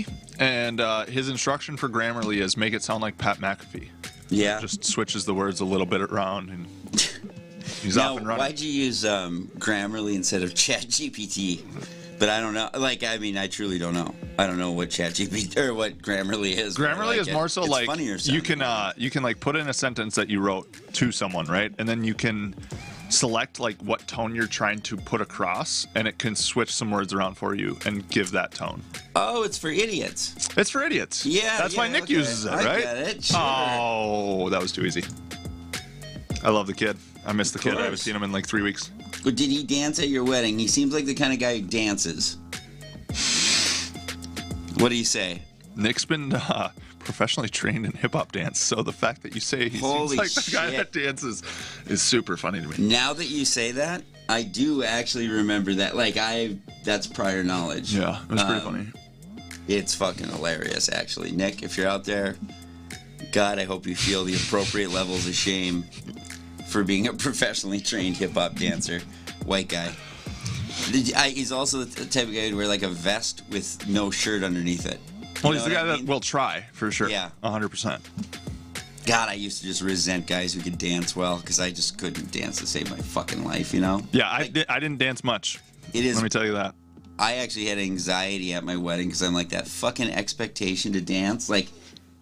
Grammarly, and his instruction for Grammarly is make it sound like Pat McAfee. Yeah. Just switches the words a little bit around, and he's Now, off and running. why'd you use Grammarly instead of ChatGPT? But I don't know. I truly don't know. I don't know what ChatGPT or what Grammarly is. Grammarly is more so it's like funnier you can like put in a sentence that you wrote to someone, right? And then you can select like what tone you're trying to put across, and it can switch some words around for you and give that tone. Oh, it's for idiots. It's for idiots. Yeah, that's why Nick okay. uses it, I right? get it, sure. Oh, that was too easy. I love the kid. I miss the kid. I haven't course. seen him in like 3 weeks. But did he dance at your wedding? He seems like the kind of guy who dances. What do you say? Nick's been professionally trained in hip hop dance, so the fact that you say he Holy seems like the guy shit. that dances is super funny to me. Now that you say that, I do actually remember that. That's prior knowledge. Yeah, it was pretty funny. It's fucking hilarious, actually. Nick, if you're out there, God, I hope you feel the appropriate levels of shame for being a professionally trained hip-hop dancer. White guy. He's also the type of guy who'd wear like a vest with no shirt underneath it. Well, he's the guy that will try, for sure. Yeah. 100%. God, I used to just resent guys who could dance well because I just couldn't dance to save my fucking life, you know? Yeah, I didn't dance much. It is. Let me tell you that. I actually had anxiety at my wedding because I'm like, that fucking expectation to dance. Like,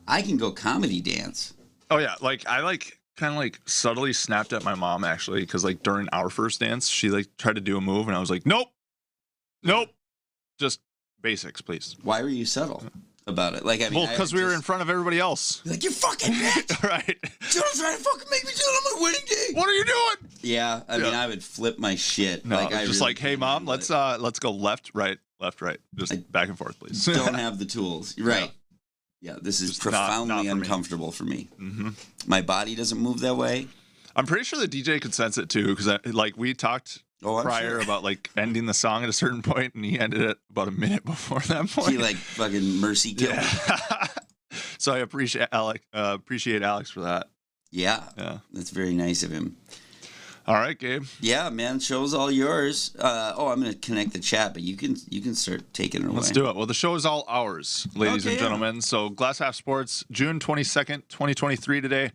I can go comedy dance. Oh, yeah. Like, I kind of subtly snapped at my mom, actually, because during our first dance, she tried to do a move, and I was like, nope. Just basics, please. Why were you subtle about it? Well, because we were in front of everybody else. Like, you fucking bitch! Right. You're trying to fucking make me do it on my wedding day! What are you doing? Yeah, I mean, I would flip my shit. No, I just really hey, mom, let's go left, right. Just back and forth, please. don't have the tools. Right. Yeah, this is Just profoundly not for me. uncomfortable for me. Mm-hmm. My body doesn't move that way. I'm pretty sure the DJ could sense it too, because we talked prior about ending the song at a certain point, and he ended it about a minute before that point. He fucking mercy killed me. So I appreciate Alex for that. Yeah, Yeah. That's very nice of him. All right, Gabe. Yeah, man, show's all yours. I'm gonna connect the chat, but you can start taking it away. Let's do it. Well, the show is all ours, ladies and Okay, gentlemen. So Glass Half Sports, June 22nd, 2023 today.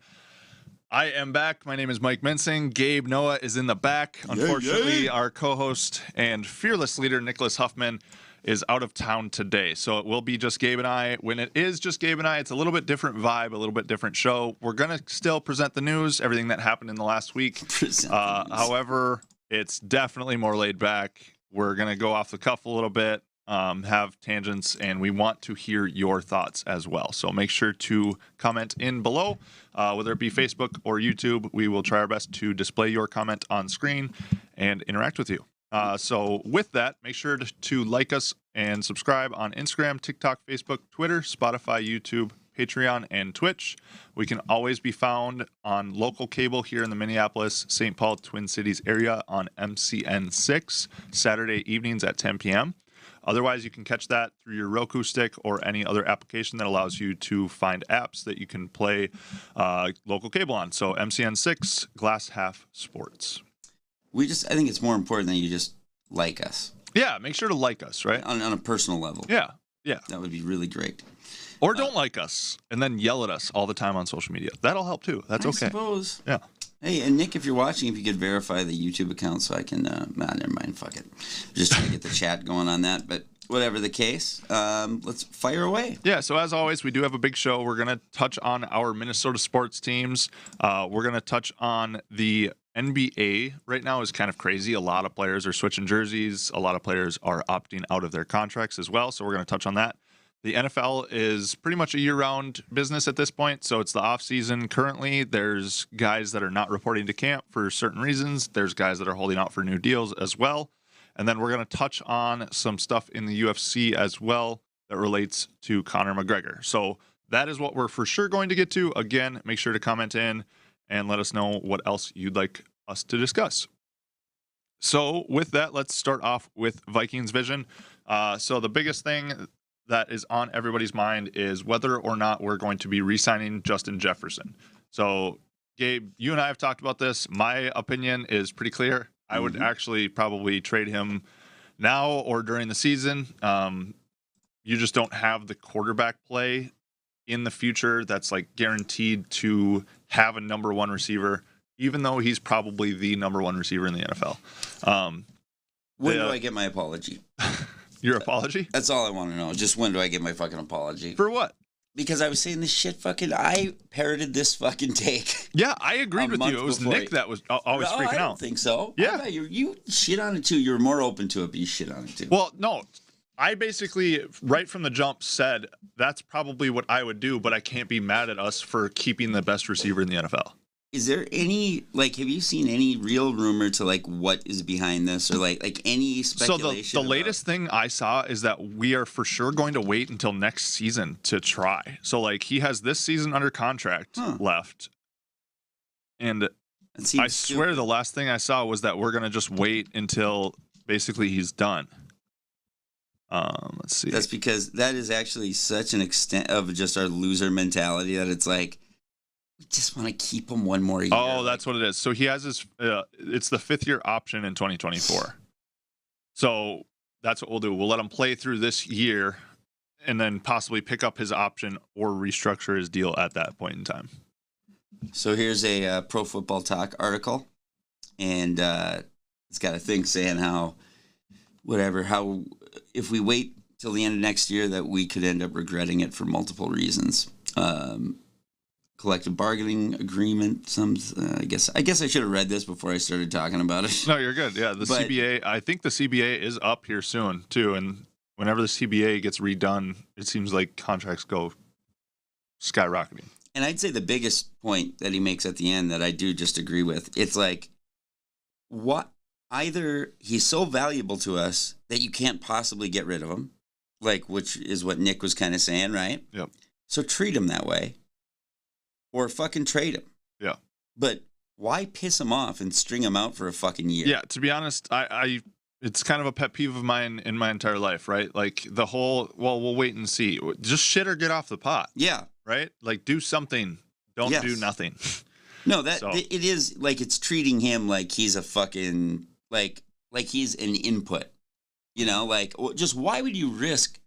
I am back. My name is Mike Mensing. Gabe Noah is in the back. Unfortunately, our co-host and fearless leader, Nicholas Huffman, is out of town today. So it will be just Gabe and I. When it is just Gabe and I, it's a little bit different vibe, a little bit different show. We're going to still present the news, everything that happened in the last week. However, it's definitely more laid back. We're going to go off the cuff a little bit, have tangents, and we want to hear your thoughts as well. So make sure to comment in below, whether it be Facebook or YouTube. We will try our best to display your comment on screen and interact with you. So with that, make sure to like us and subscribe on Instagram, TikTok, Facebook, Twitter, Spotify, YouTube, Patreon, and Twitch. We can always be found on local cable here in the Minneapolis, St. Paul, Twin Cities area on MCN6, Saturday evenings at 10 p.m. Otherwise, you can catch that through your Roku stick or any other application that allows you to find apps that you can play local cable on. So MCN6, Glass Half Sports. I think it's more important that you just like us. Yeah, make sure to like us, right? On a personal level. Yeah. That would be really great. Or don't like us and then yell at us all the time on social media. That'll help too. That's okay. I suppose. Yeah. Hey, and Nick, if you're watching, if you could verify the YouTube account so I can, never mind, fuck it. Just trying to get the chat going on that, but whatever the case, let's fire away. Yeah, so as always, we do have a big show. We're going to touch on our Minnesota sports teams. We're going to touch on the NBA right now is kind of crazy. A lot of players are switching jerseys. A lot of players are opting out of their contracts as well. So we're going to touch on that. The NFL is pretty much a year-round business at this point. So it's the off-season currently. There's guys that are not reporting to camp for certain reasons. There's guys that are holding out for new deals as well. And then we're going to touch on some stuff in the UFC as well that relates to Conor McGregor. So that is what we're for sure going to get to. Again, make sure to comment in and let us know what else you'd like us to discuss. So with that, let's start off with Vikings Vision. So the biggest thing that is on everybody's mind is whether or not we're going to be re-signing Justin Jefferson. So Gabe, you and I have talked about this. My opinion is pretty clear. I would actually probably trade him now or during the season. you just don't have the quarterback play in the future that's like guaranteed to have a number one receiver, even though he's probably the number one receiver in the NFL. When do I get my apology? Your apology? That's all I want to know. Just when do I get my fucking apology? For what? Because I was saying this shit I parroted this fucking take. Yeah, I agreed with you. It was Nick that was always freaking out. I don't think so. Yeah. You shit on it too. You were more open to it, but you shit on it too. Well, no. I basically, right from the jump, said that's probably what I would do, but I can't be mad at us for keeping the best receiver in the NFL. Is there any, like, have you seen any real rumor to, like, what is behind this? Or, like any speculation? So the latest thing I saw is that we are for sure going to wait until next season to try. So, like, he has this season under contract left. And I swear the last thing I saw was that we're going to just wait until basically he's done. Let's see. That's because that is actually such an extent of just our loser mentality that it's like, we just want to keep him one more year. Oh, that's what it is. So he has his, it's the 5th year option in 2024. So that's what we'll do. We'll let him play through this year and then possibly pick up his option or restructure his deal at that point in time. So here's a Pro Football Talk article. And it's got a thing saying how if we wait till the end of next year that we could end up regretting it for multiple reasons. Collective bargaining agreement. I guess I should have read this before I started talking about it. No, you're good. Yeah, CBA. I think the CBA is up here soon too, and whenever the CBA gets redone, it seems like contracts go skyrocketing. And I'd say the biggest point that he makes at the end that I do just agree with, it's like, what? Either he's so valuable to us that you can't possibly get rid of him, like, which is what Nick was kind of saying, right? Yep. So treat him that way. Or fucking trade him. Yeah. But why piss him off and string him out for a fucking year? Yeah, to be honest, I it's kind of a pet peeve of mine in my entire life, right? Like the whole, well, we'll wait and see. Just shit or get off the pot. Yeah. Right? Like do something. Don't do nothing. No, it is like it's treating him like he's a fucking, like he's an input. You know, like, just why would you risk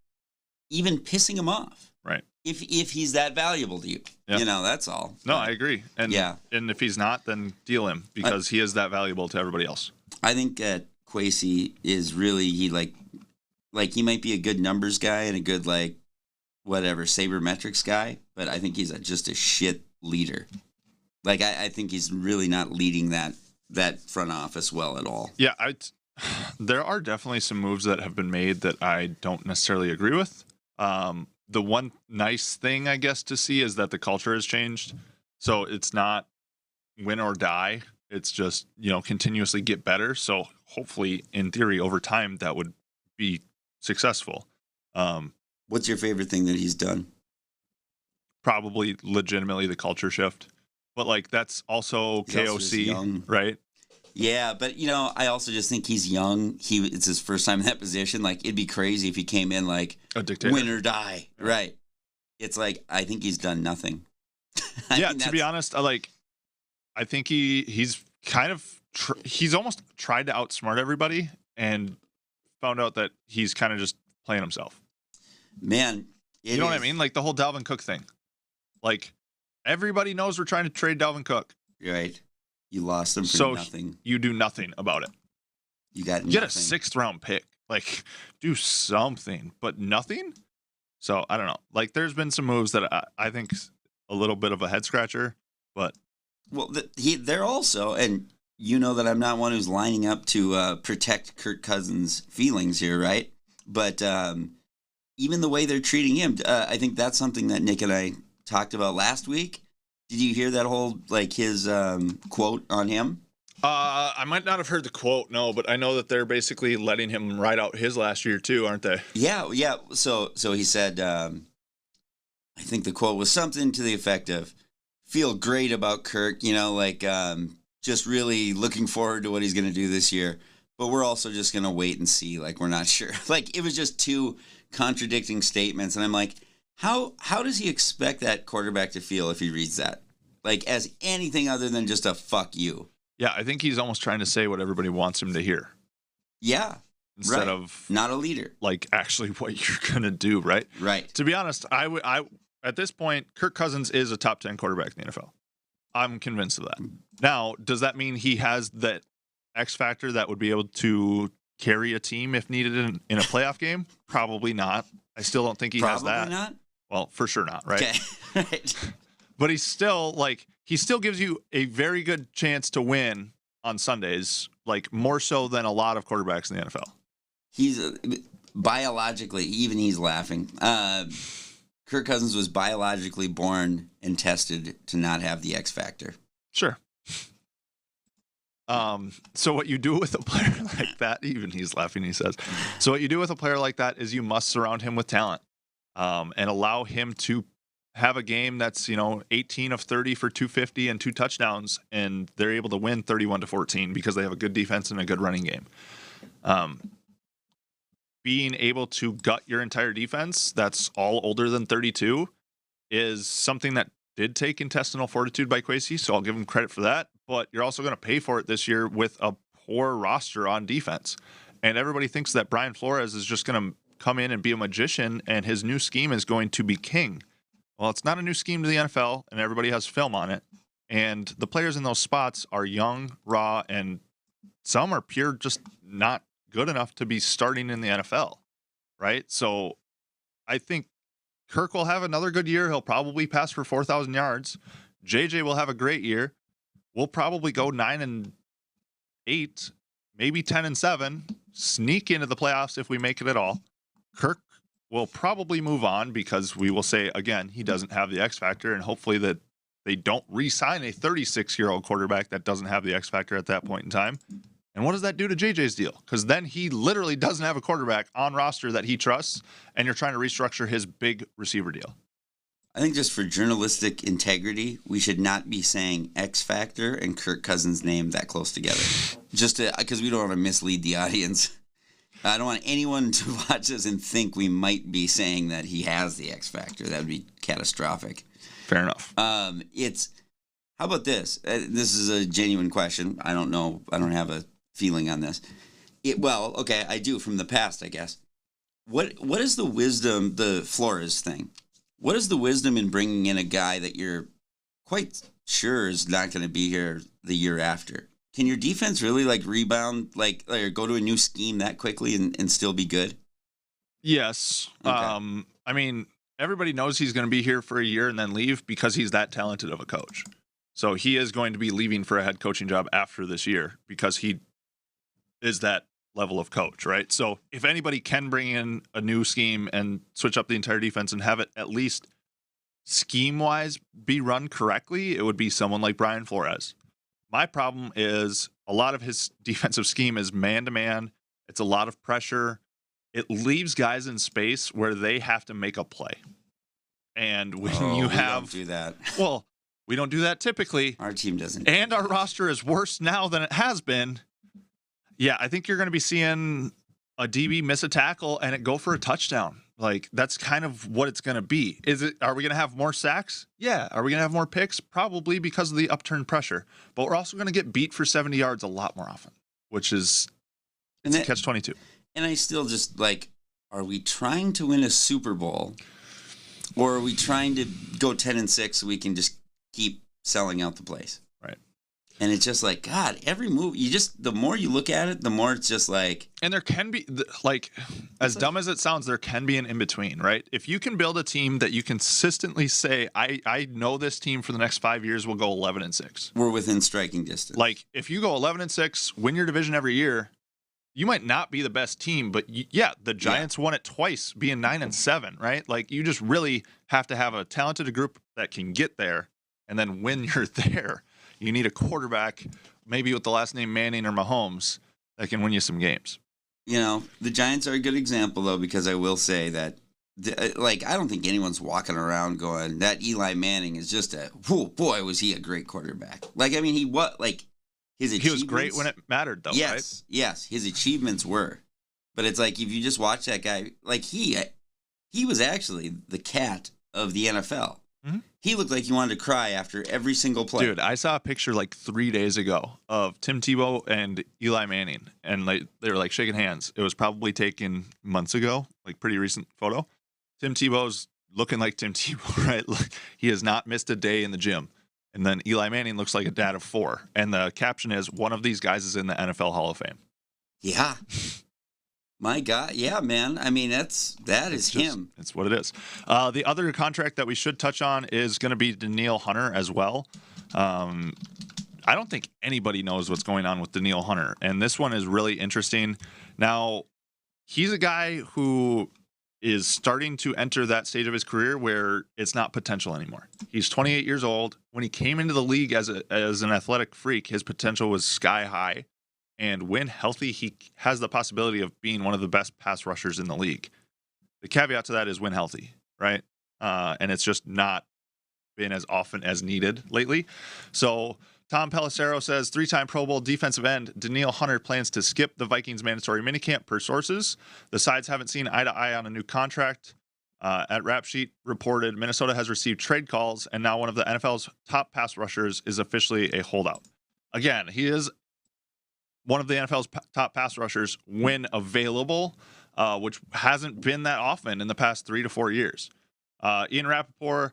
even pissing him off? Right. If he's that valuable to you, you know, that's all. No, I agree. And and if he's not, then deal him because he is that valuable to everybody else. I think that Kwesi is really, he he might be a good numbers guy and a good sabermetrics guy, but I think he's just a shit leader. Like I think he's really not leading that front office well at all. Yeah, there are definitely some moves that have been made that I don't necessarily agree with. The one nice thing, I guess, to see is that the culture has changed. So it's not win or die. It's just, continuously get better. So hopefully, in theory, over time, that would be successful. What's your favorite thing that he's done? Probably legitimately the culture shift. But, that's also KOC, right? Yeah, but, I also just think he's young. It's his first time in that position. Like, it'd be crazy if he came in like a dictator. Win or die. Right. It's like, I think he's done nothing. To be honest, I think he's kind of, he's almost tried to outsmart everybody and found out that he's kind of just playing himself. Man. You know what I mean? Like the whole Dalvin Cook thing. Like, everybody knows we're trying to trade Dalvin Cook. Right. You lost him for nothing. You do nothing about it. You got nothing. Get a 6th round pick. Like, do something, but nothing. So I don't know. Like, there's been some moves that I think a little bit of a head scratcher, but they're also, and you know that I'm not one who's lining up to protect Kirk Cousins' feelings here, right? But even the way they're treating him, I think that's something that Nick and I talked about last week. Did you hear that whole, his quote on him? I might not have heard the quote, no, but I know that they're basically letting him ride out his last year too, aren't they? Yeah. So he said, I think the quote was something to the effect of, feel great about Kirk, just really looking forward to what he's going to do this year. But we're also just going to wait and see, we're not sure. It was just two contradicting statements, and I'm like, How does he expect that quarterback to feel if he reads that? As anything other than just a fuck you. Yeah, I think he's almost trying to say what everybody wants him to hear. Yeah. instead of not a leader. Like actually what you're going to do, right? Right. To be honest, I at this point, Kirk Cousins is a top 10 quarterback in the NFL. I'm convinced of that. Now, does that mean he has that X factor that would be able to carry a team if needed in a playoff game? Probably not. I still don't think he has that. Probably not? Well, for sure not, right? Okay. Right. But he still gives you a very good chance to win on Sundays, like more so than a lot of quarterbacks in the NFL. He's biologically, even he's laughing. Kirk Cousins was biologically born and tested to not have the X factor. Sure. So what you do with a player like that, even he's laughing, he says. So what you do with a player like that is you must surround him with talent, and allow him to have a game that's, 18 of 30 for 250 and 2 touchdowns, and they're able to win 31-14 because they have a good defense and a good running game. Being able to gut your entire defense that's all older than 32 is something that did take intestinal fortitude by Kwesi, so I'll give him credit for that. But you're also going to pay for it this year with a poor roster on defense. And everybody thinks that Brian Flores is just going to come in and be a magician and his new scheme is going to be king. Well, it's not a new scheme to the NFL, and everybody has film on it. And the players in those spots are young, raw, and some are pure just not good enough to be starting in the NFL, right? So I think Kirk will have another good year. He'll probably pass for 4,000 yards. JJ will have a great year. We'll probably go 9-8, maybe 10-7, sneak into the playoffs if we make it at all. Kirk will probably move on because we will say, again, he doesn't have the X factor, and hopefully that they don't re-sign a 36-year-old quarterback that doesn't have the X factor at that point in time. And what does that do to JJ's deal? Because then he literally doesn't have a quarterback on roster that he trusts, and you're trying to restructure his big receiver deal. I think just for journalistic integrity, we should not be saying X Factor and Kirk Cousins' name that close together. Just because we don't want to mislead the audience. I don't want anyone to watch this and think we might be saying that he has the X Factor. That would be catastrophic. Fair enough. How about this? This is a genuine question. I don't know. I don't have a feeling on this. Okay, I do from the past, I guess. What is the wisdom, the Flores thing? What is the wisdom in bringing in a guy that you're quite sure is not going to be here the year after? Can your defense really rebound, or go to a new scheme that quickly and still be good? Yes. Okay. I mean, everybody knows he's going to be here for a year and then leave because he's that talented of a coach. So he is going to be leaving for a head coaching job after this year because he is that level of coach, right? So if anybody can bring in a new scheme and switch up the entire defense and have it at least scheme-wise be run correctly, it would be someone like Brian Flores. My problem is a lot of his defensive scheme is man-to-man. It's a lot of pressure. It leaves guys in space where they have to make a play. And when you have... We don't do that. Well, we don't do that typically. Our team doesn't. And our roster is worse now than it has been. Yeah, I think you're going to be seeing a DB miss a tackle and it go for a touchdown. That's kind of what it's going to be. Are we going to have more sacks? Yeah. Are we going to have more picks? Probably because of the upturned pressure. But we're also going to get beat for 70 yards a lot more often, which is catch-22. And I still just are we trying to win a Super Bowl, or are we trying to go 10-6 so we can just keep selling out the place? Right. And it's just God, every move, the more you look at it, the more it's just And there can be, as dumb as it sounds, there can be an in-between, right? If you can build a team that you consistently say, I know this team for the next 5 years will go 11-6. We're within striking distance. If you go 11-6, win your division every year, you might not be the best team, but the Giants won it twice, being 9-7, right? You just really have to have a talented group that can get there, and then when you're there, you need a quarterback, maybe with the last name Manning or Mahomes, that can win you some games. The Giants are a good example, though, because I will say that, I don't think anyone's walking around going, that Eli Manning is just boy, was he a great quarterback. His achievements. He was great when it mattered, though, right? Yes, his achievements were. But it's if you just watch that guy, he was actually the cat of the NFL. Mhm. He looked like he wanted to cry after every single play. Dude, I saw a picture like 3 days ago of Tim Tebow and Eli Manning, and like they were like shaking hands. It was probably taken months ago, like pretty recent photo. Tim Tebow's looking like Tim Tebow, right? Like, he has not missed a day in the gym. And then Eli Manning looks like a dad of 4. And the caption is, one of these guys is in the NFL Hall of Fame. Yeah. My God. Yeah, man. I mean, that is him. It's what it is. The other contract that we should touch on is going to be Danielle Hunter as well. I don't think anybody knows what's going on with Danielle Hunter. And this one is really interesting. Now, he's a guy who is starting to enter that stage of his career where it's not potential anymore. He's 28 years old. When he came into the league as an athletic freak, his potential was sky high. And when healthy, he has the possibility of being one of the best pass rushers in the league. The caveat to that is when healthy, right? And it's just not been as often as needed lately. So Tom Pelissero says 3-time Pro Bowl defensive end Danielle Hunter plans to skip the Vikings mandatory minicamp per sources. The sides haven't seen eye to eye on a new contract. At Rap Sheet reported Minnesota has received trade calls, and now one of the NFL's top pass rushers is officially a holdout. Again, he is one of the NFL's top pass rushers when available, which hasn't been that often in the past 3 to 4 years. Ian Rappaport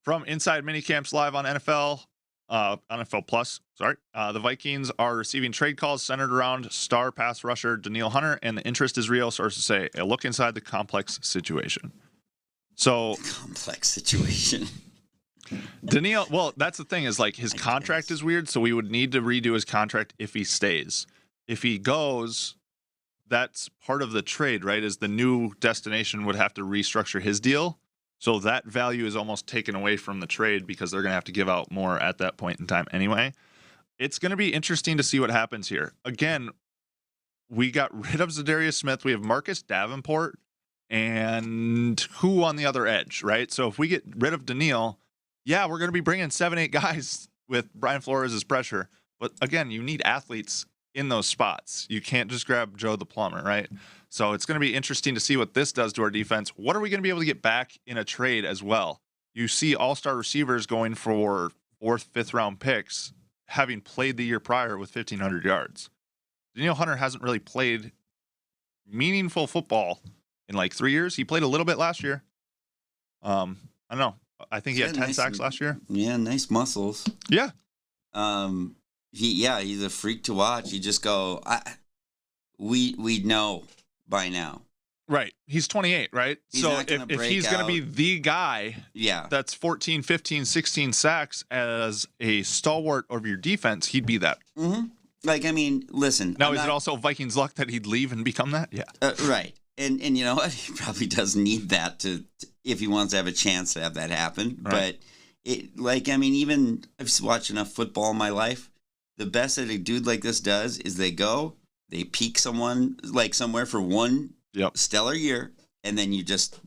from Inside Minicamps live on NFL Plus. The Vikings are receiving trade calls centered around star pass rusher Danielle Hunter, and the interest is real. Sources say a look inside the complex situation. So complex situation. Danielle, well, that's the thing is like his contract is weird, so we would need to redo his contract if he stays. If he goes, that's part of the trade, right? Is the new destination would have to restructure his deal. So that value is almost taken away from the trade because they're going to have to give out more at that point in time anyway. It's going to be interesting to see what happens here. Again, we got rid of Zadarius Smith. We have Marcus Davenport and who on the other edge, right? So if we get rid of Danielle, yeah, we're going to be bringing 7-8 guys with Brian Flores' pressure. But again, you need athletes in those spots. You can't just grab Joe the plumber, right? So it's going to be interesting to see what this does to our defense. What are we going to be able to get back in a trade as well? You see all-star receivers going for 4th, 5th round picks, having played the year prior with 1,500 yards. Danielle Hunter hasn't really played meaningful football in like 3 years. He played a little bit last year. I don't know. I think he had 10 sacks last year. Yeah, nice muscles. Yeah. He's a freak to watch. You just go, we know by now. Right. He's 28, right? So if he's going to be the guy that's 14, 15, 16 sacks as a stalwart of your defense, he'd be that. Mm-hmm. Like, I mean, listen. Now, is it also Vikings luck that he'd leave and become that? Yeah. Right. And you know what? He probably does need that to if he wants to have a chance to have that happen. Right. But even I've watched enough football in my life. The best that a dude like this does is they peak someone like somewhere for one stellar year, and then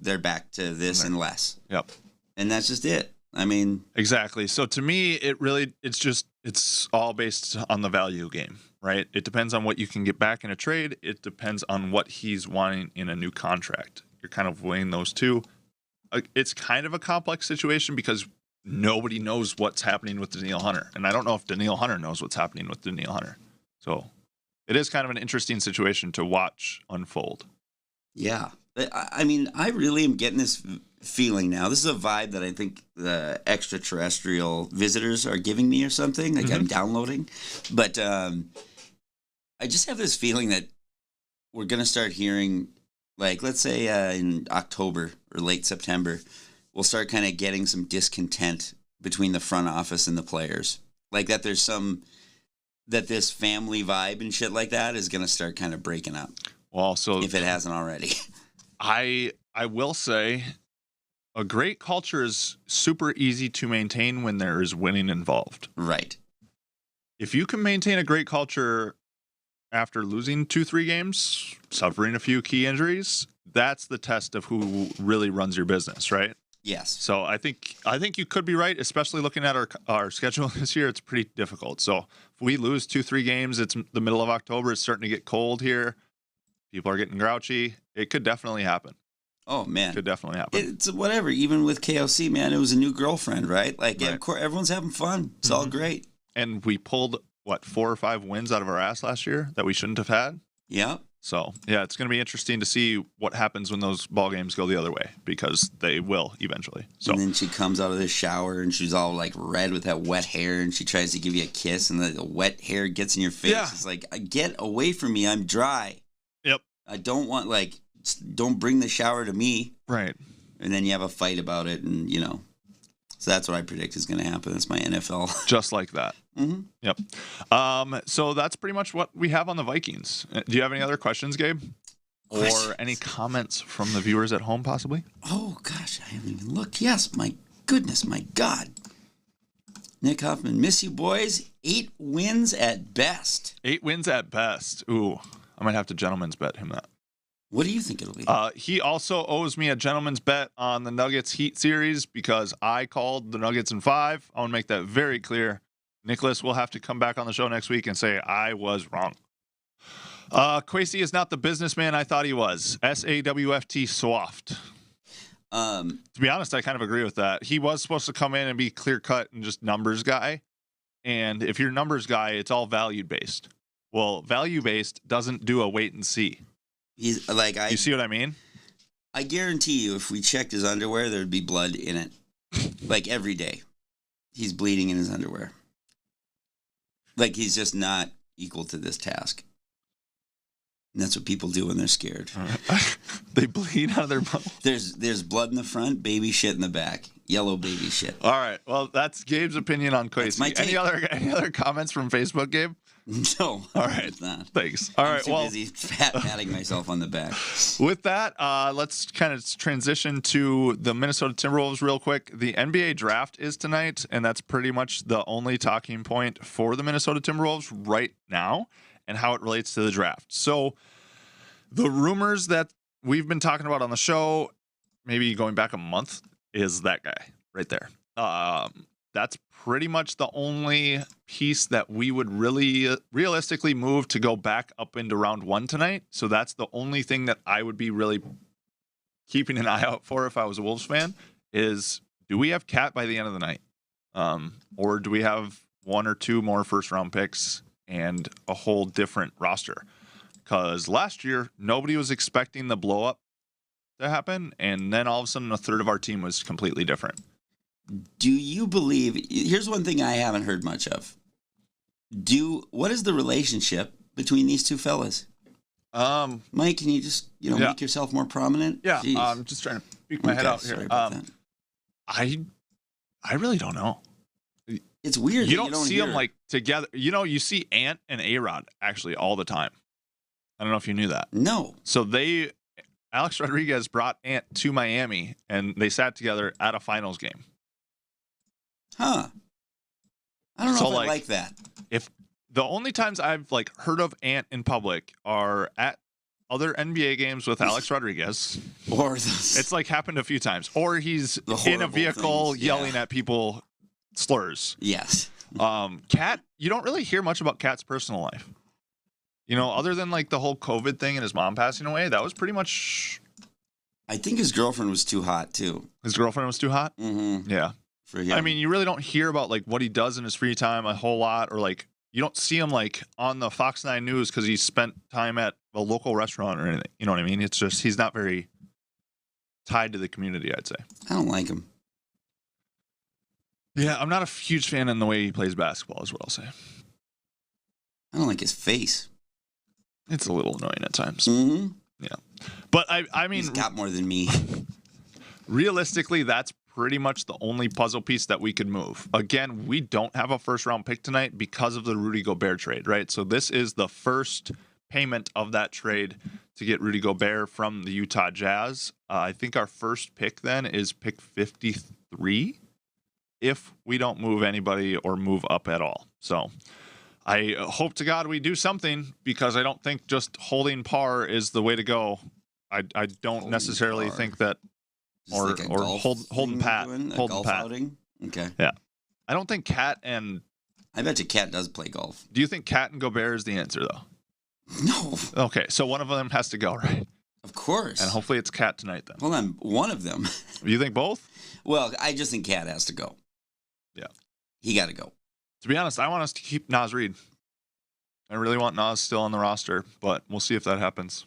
they're back to this and less. Yep. And that's just it. I mean, exactly. So to me, it's all based on the value game, right? It depends on what you can get back in a trade. It depends on what he's wanting in a new contract. You're kind of weighing those two. It's kind of a complex situation because nobody knows what's happening with Danielle Hunter. And I don't know if Danielle Hunter knows what's happening with Danielle Hunter. So it is kind of an interesting situation to watch unfold. Yeah. I mean, I really am getting this feeling now. This is a vibe that I think the extraterrestrial visitors are giving me or something. Like I'm downloading. But I just have this feeling that we're going to start hearing, like, let's say in October or late September, we'll start kind of getting some discontent between the front office and the players. Like that that this family vibe and shit like that is going to start kind of breaking up. Well, so if it hasn't already. I will say a great culture is super easy to maintain when there is winning involved. Right. If you can maintain a great culture after losing 2-3 games, suffering a few key injuries, that's the test of who really runs your business, right? Yes. So I think you could be right, especially looking at our schedule this year. It's pretty difficult. So if we lose 2-3 games, it's the middle of October. It's starting to get cold here. People are getting grouchy. It could definitely happen. Oh man, could definitely happen. it's whatever. Even with KOC, man, it was a new girlfriend, right? Like, yeah, Right. of course, everyone's having fun. It's all great. And we pulled, what, 4 or 5 wins out of our ass last year that we shouldn't have had. Yeah. So, yeah, it's going to be interesting to see what happens when those ball games go the other way, because they will eventually. So, And then she comes out of the shower and she's all like red with that wet hair, and she tries to give you a kiss, and the wet hair gets in your face. Yeah. It's like, get away from me. I'm dry. Yep. I don't want, don't bring the shower to me. Right. And then you have a fight about it, and, So that's what I predict is going to happen. That's my NFL. Just like that. Mm-hmm. Yep. So that's pretty much what we have on the Vikings. Do you have any other questions, Gabe? Or any comments from the viewers at home, possibly? Oh, gosh, I haven't even looked. Yes, my goodness, my God. Nick Huffman, miss you, boys. 8 wins at best. 8 wins at best. Ooh, I might have to gentleman's bet him that. What do you think it'll be? He also owes me a gentleman's bet on the Nuggets Heat series because I called the Nuggets in 5. I want to make that very clear. Nicholas will have to come back on the show next week and say I was wrong. Kwesi is not the businessman I thought he was. SAWFT Swaft. To be honest, I kind of agree with that. He was supposed to come in and be clear cut and just numbers guy. And if you're numbers guy, it's all value based. Well, value based doesn't do a wait and see. He's like, You see what I mean? I guarantee you, if we checked his underwear, there'd be blood in it. Like every day, he's bleeding in his underwear. Like he's just not equal to this task. And that's what people do when they're scared. They bleed out of their mouth. There's blood in the front, baby shit in the back, yellow baby shit. All right. Well, that's Gabe's opinion on That's my Kwesi. take. Any other comments from Facebook, Gabe? No, All right. it's not. Thanks. All I'm right. too Well, busy patting myself on the back. with that, let's kind of transition to the Minnesota Timberwolves real quick. The NBA draft is tonight, and that's pretty much the only talking point for the Minnesota Timberwolves right now and how it relates to the draft. So the rumors that we've been talking about on the show, maybe going back a month, is that guy right there. That's pretty much the only piece that we would really realistically move to go back up into round 1 tonight. So that's the only thing that I would be really keeping an eye out for if I was a Wolves fan is, do we have Cat by the end of the night? Or do we have 1 or 2 more first round picks and a whole different roster? Because last year, nobody was expecting the blow up to happen. And then all of a sudden, a third of our team was completely different. Do you believe? Here's one thing I haven't heard much of. What is the relationship between these two fellas? Mike, can you just make yourself more prominent? Yeah, Jeez. I'm just trying to peek my head out here. Sorry about that. I really don't know. It's weird. You that don't see hear them like together. You see Ant and A-Rod actually all the time. I don't know if you knew that. No. So Alex Rodriguez brought Ant to Miami, and they sat together at a finals game. Huh. I don't know So, if I like, like that. If the only times I've heard of Ant in public are at other NBA games with Alex Rodriguez. Or It's happened a few times. Or he's The in a horrible vehicle things, yeah. yelling at people slurs. Yes. Cat, you don't really hear much about Cat's personal life. Other than the whole COVID thing and his mom passing away, that was pretty much. I think his girlfriend was too hot too. His girlfriend was too hot? Mm-hmm. Yeah. For him. I mean, you really don't hear about what he does in his free time a whole lot, or you don't see him on the Fox 9 News because he spent time at a local restaurant or anything. You know what I mean? It's just he's not very tied to the community, I'd say. I don't like him. Yeah, I'm not a huge fan in the way he plays basketball, is what I'll say. I don't like his face. It's a little annoying at times. Mm-hmm. Yeah. But I mean, He's got more than me. realistically, that's pretty much the only puzzle piece that we could move. Again, we don't have a first round pick tonight because of the Rudy Gobert trade, right? So this is the first payment of that trade to get Rudy Gobert from the Utah Jazz. I think our first pick then is pick 53 if we don't move anybody or move up at all. So I hope to God we do something, because I don't think just holding par is the way to go. I don't Holding necessarily par. think that. Just Or- like a or golf holding thing pat. you're doing? A Holding golf pat. outing? Okay. I don't think Cat and. I bet you Cat does play golf. Do you think Cat and Gobert is the answer, though? No. Okay, so one of them has to go, right? Of course. And hopefully it's Cat tonight then. Hold on, one of them. You think both? Well, I just think Cat has to go. Yeah. He got to go. To be honest, I want us to keep Naz Reid. I really want Naz still on the roster, but we'll see if that happens.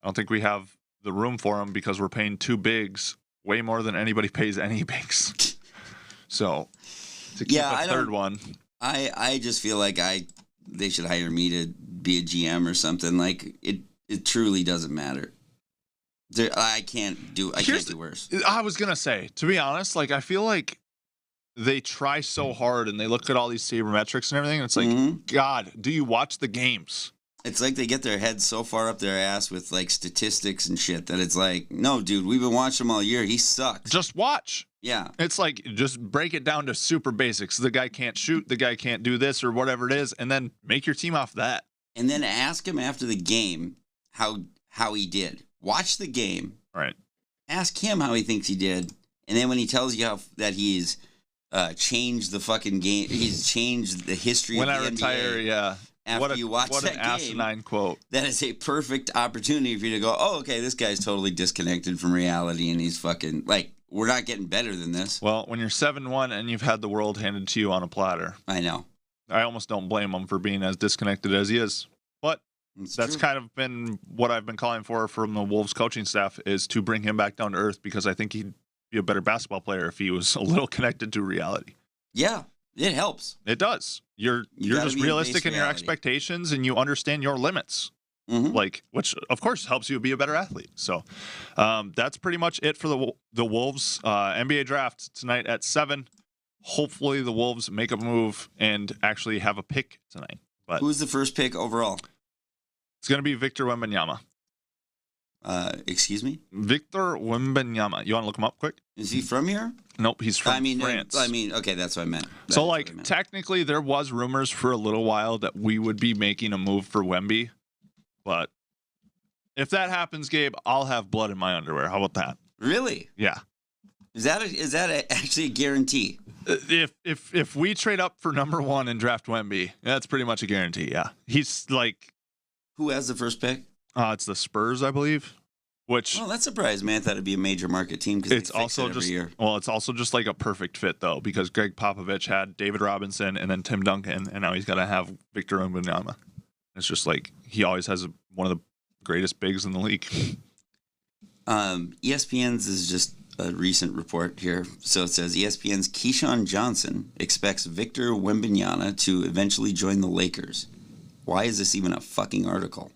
I don't think we have the room for him because we're paying 2 bigs way more than anybody pays any bigs. So to keep a third one. I just feel like they should hire me to be a GM or something. Like it truly doesn't matter. I can't do worse. I was gonna say, to be honest, like I feel like they try so hard and they look at all these sabermetrics and everything, and it's like, God, do you watch the games? It's like they get their heads so far up their ass with like statistics and shit that it's like, no, dude, we've been watching him all year. He sucks. Just watch. Yeah. It's like, just break it down to super basics. The guy can't shoot, the guy can't do this or whatever it is, and then make your team off that. And then ask him after the game how he did. Watch the game. Right. Ask him how he thinks he did. And then when he tells you that he's changed the fucking game, he's changed the history of the NBA. When I retire, yeah. After you watch that game, asinine quote. That is a perfect opportunity for you to go, oh, okay, this guy's totally disconnected from reality and he's fucking, like, we're not getting better than this. Well, when you're 7-1 and you've had the world handed to you on a platter. I know. I almost don't blame him for being as disconnected as he is. But that's kind of been what I've been calling for from the Wolves coaching staff, is to bring him back down to earth, because I think he'd be a better basketball player if he was a little connected to reality. Yeah, it helps. It does. You're just realistic in your expectations and you understand your limits. Like, which of course helps you be a better athlete. So that's pretty much it for the Wolves NBA draft tonight at 7. Hopefully the Wolves make a move and actually have a pick tonight. But who's the first pick overall? It's going to be Victor Wembanyama. Excuse me? Victor Wembanyama. You want to look him up quick? Is he from here? Nope, he's from France. Okay, that's what I meant. So, like, technically there was rumors for a little while that we would be making a move for Wemby. But if that happens, Gabe, I'll have blood in my underwear. How about that? Really? Yeah. Is that actually a guarantee? If we trade up for number 1 and draft Wemby, that's pretty much a guarantee. Yeah. He's like, who has the first pick? It's the Spurs, I believe. Which, that surprised me. I thought it'd be a major market team because it's also just it's also just like a perfect fit though, because Greg Popovich had David Robinson and then Tim Duncan, and now he's got to have Victor Wembanyama. It's just like he always has one of the greatest bigs in the league. ESPN's is just a recent report here. So it says ESPN's Keyshawn Johnson expects Victor Wembanyama to eventually join the Lakers. Why is this even a fucking article?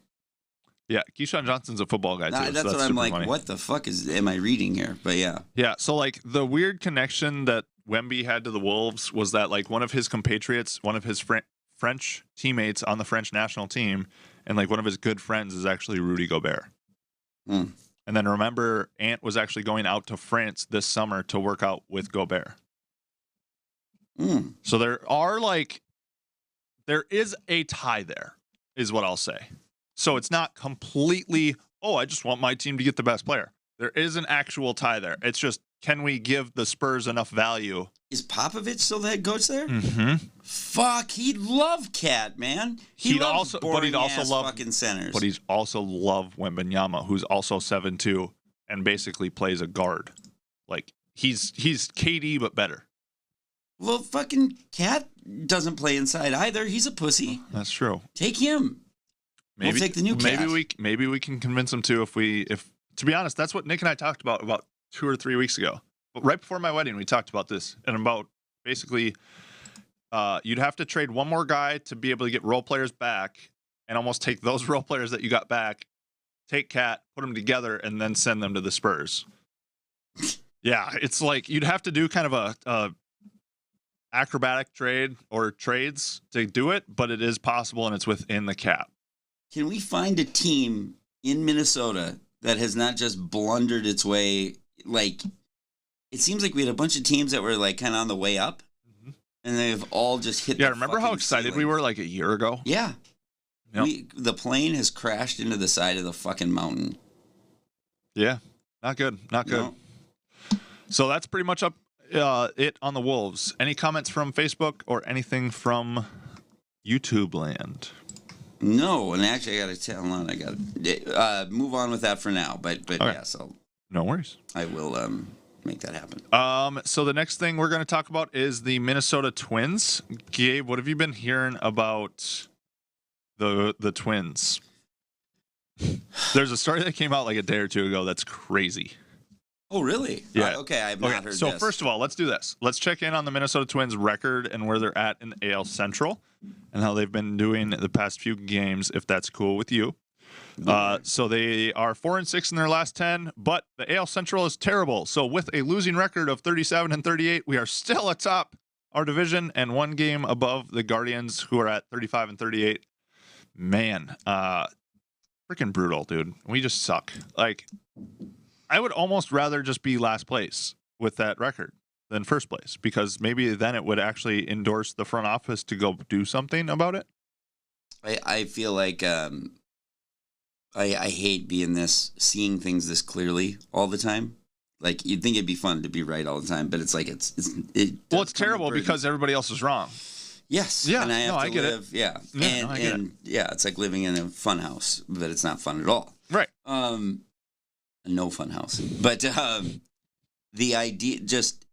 Yeah, Keyshawn Johnson's a football guy too. That's what I'm like. Funny. What the fuck am I reading here? But yeah. Yeah, so like the weird connection that Wemby had to the Wolves was that like one of his compatriots, one of his French teammates on the French national team, and like one of his good friends is actually Rudy Gobert. And then remember, Ant was actually going out to France this summer to work out with Gobert. So there is a tie there, is what I'll say. So it's not completely, I just want my team to get the best player. There is an actual tie there. It's just, can we give the Spurs enough value? Is Popovich still the head coach there? Mm-hmm. Fuck, he'd love Cat, man. He'd also love fucking centers. But he'd also love Wembanyama, who's also 7'2" and basically plays a guard. Like he's KD but better. Well, fucking Cat doesn't play inside either. He's a pussy. That's true. Take him. We'll take the new Cat. Maybe we can convince him to if to be honest, that's what Nick and I talked about 2 or 3 weeks ago. But right before my wedding, we talked about this and about basically you'd have to trade one more guy to be able to get role players back and almost take those role players that you got back, take Cat, put them together, and then send them to the Spurs. Yeah, it's like you'd have to do kind of a acrobatic trade or trades to do it, but it is possible and it's within the cap. Can we find a team in Minnesota that has not just blundered its way? Like, it seems like we had a bunch of teams that were like kind of on the way up, and they've all just hit. Yeah, remember how excited we were like a year ago? Yeah, yep. The plane has crashed into the side of the fucking mountain. Yeah, not good, not good. No. So that's pretty much it on the Wolves. Any comments from Facebook or anything from YouTube land? No, and actually, I got to tell on. I got to move on with that for now. But Okay. yes, No worries. I will make that happen. So the next thing we're going to talk about is the Minnesota Twins. Gabe, what have you been hearing about the Twins? There's a story that came out like a day or two ago that's crazy. Oh, really? Yeah. Okay, I've not heard So this. first of all, let's do this. Let's check in on the Minnesota Twins record and where they're at in the AL Central and how they've been doing the past few games, if that's cool with you. So they are 4-6 in their last 10, but the AL Central is terrible. So with a losing record of 37-38, we are still atop our division and one game above the Guardians, who are at 35-38. Man, freaking brutal, dude. We just suck. Like, I would almost rather just be last place with that record than first place, because maybe then it would actually endorse the front office to go do something about it. I feel like I hate seeing things this clearly all the time. Like, you'd think it'd be fun to be right all the time, but it's like it's terrible because everybody else is wrong. Yes. Yeah. And I have to get live. it. Yeah. I get it. Yeah, it's like living in a fun house, but it's not fun at all. Right. No fun house. But the idea, just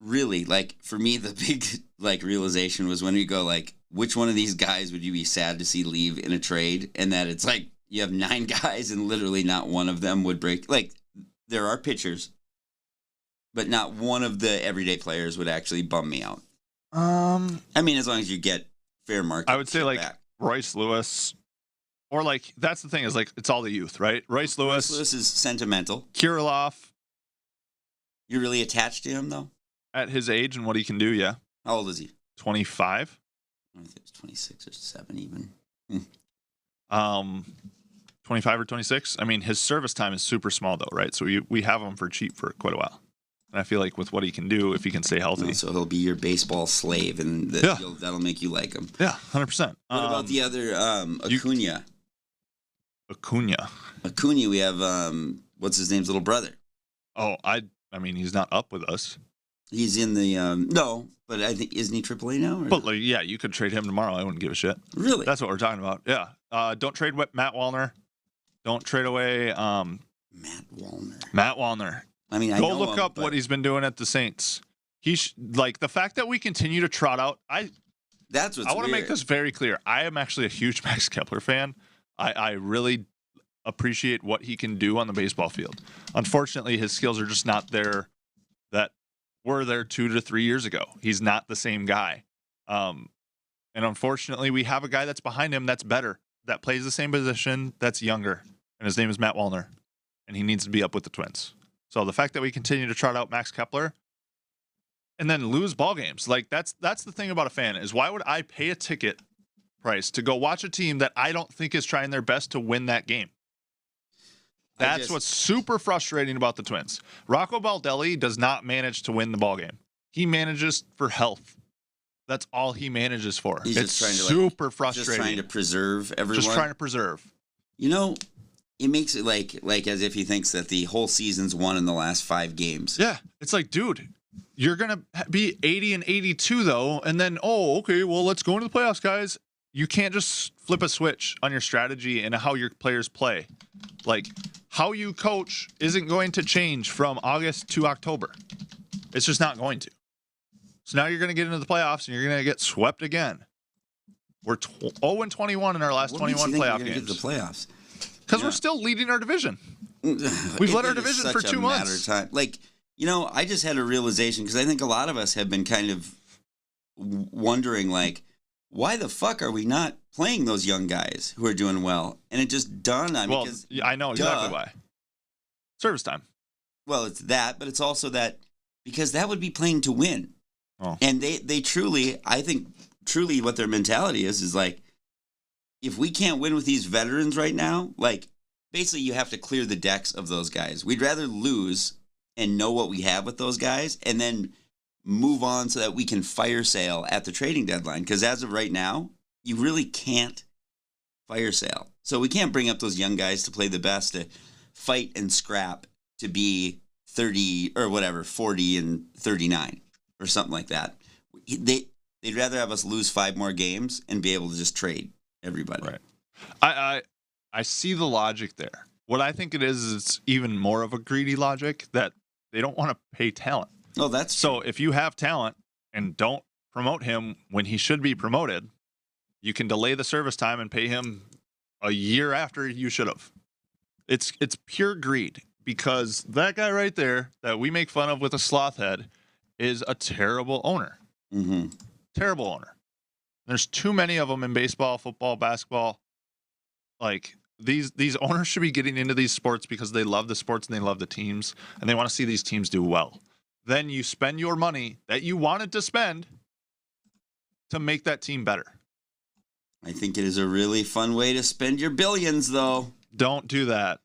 really, like, for me, the big like realization was when you go like, which one of these guys would you be sad to see leave in a trade? And that it's like you have 9 guys and literally not one of them would break. Like, there are pitchers, but not one of the everyday players would actually bum me out. I mean, as long as you get fair market. I would say like back. Royce Lewis, or like, that's the thing, is like, it's all the youth, right? Royce Lewis is sentimental. Kirilloff. You're really attached to him, though? At his age and what he can do, yeah. How old is he? 25. I think it's 26 or 7 even. 25 or 26. I mean, his service time is super small, though, right? So we have him for cheap for quite a while. And I feel like with what he can do, if he can stay healthy. So he'll be your baseball slave, and that'll make you like him. Yeah, 100%. What about the other, Acuna? Acuna, we have, what's his name's little brother? Oh, I mean, he's not up with us. He's in the, no, but I think, isn't he AAA now? Or? But, like, yeah, you could trade him tomorrow. I wouldn't give a shit. Really? That's what we're talking about. Yeah. Don't trade Matt Wallner. Don't trade away Matt Wallner. I mean, go look up what he's been doing at the Saints. Like, the fact that we continue to trot out. I want to make this very clear. I am actually a huge Max Kepler fan. I really appreciate what he can do on the baseball field. Unfortunately, his skills are just not there that were there 2 to 3 years ago. He's not the same guy. And unfortunately, we have a guy that's behind him that's better, that plays the same position, that's younger. And his name is Matt Wallner. And he needs to be up with the Twins. So the fact that we continue to trot out Max Kepler and then lose ball games, like that's the thing about a fan, is why would I pay a ticket price to go watch a team that I don't think is trying their best to win that game? That's what's super frustrating about the Twins. Rocco Baldelli does not manage to win the ball game. He manages for health. That's all he manages for. He's it's just trying to super frustrating. Just trying to preserve everyone. Just trying to preserve. You know, it makes it like as if he thinks that the whole season's won in the last 5 games. Yeah, it's like, dude, you're gonna be 80-82 though, and then okay, well, let's go into the playoffs, guys. You can't just flip a switch on your strategy and how your players play. Like, how you coach isn't going to change from August to October. It's just not going to. So now you're going to get into the playoffs and you're going to get swept again. We're 0-21 in our last 21 playoff games. Get the playoffs? Because we're still leading our division. We've led our division for 2 months. Like, you know, I just had a realization, because I think a lot of us have been kind of wondering, like, why the fuck are we not playing those young guys who are doing well? And it just dawned on me. Well, I know exactly why. Service time. Well, it's that, but it's also that because that would be playing to win. Oh. And they truly, I think, truly what their mentality is like, if we can't win with these veterans right now, like, basically you have to clear the decks of those guys. We'd rather lose and know what we have with those guys and then move on so that we can fire sale at the trading deadline. Because as of right now, you really can't fire sale. So we can't bring up those young guys to play the best, to fight and scrap to be 30 or whatever, 40 and 39 or something like that. They'd rather have us lose 5 more games and be able to just trade everybody. Right. I see the logic there. What I think it is it's even more of a greedy logic that they don't want to pay talent. Oh, that's so. If you have talent and don't promote him when he should be promoted, you can delay the service time and pay him a year after you should have. It's pure greed, because that guy right there that we make fun of with a sloth head is a terrible owner. Mm-hmm. Terrible owner. There's too many of them in baseball, football, basketball. Like these owners should be getting into these sports because they love the sports and they love the teams and they want to see these teams do well. Then you spend your money that you wanted to spend to make that team better. I think it is a really fun way to spend your billions, though. Don't do that.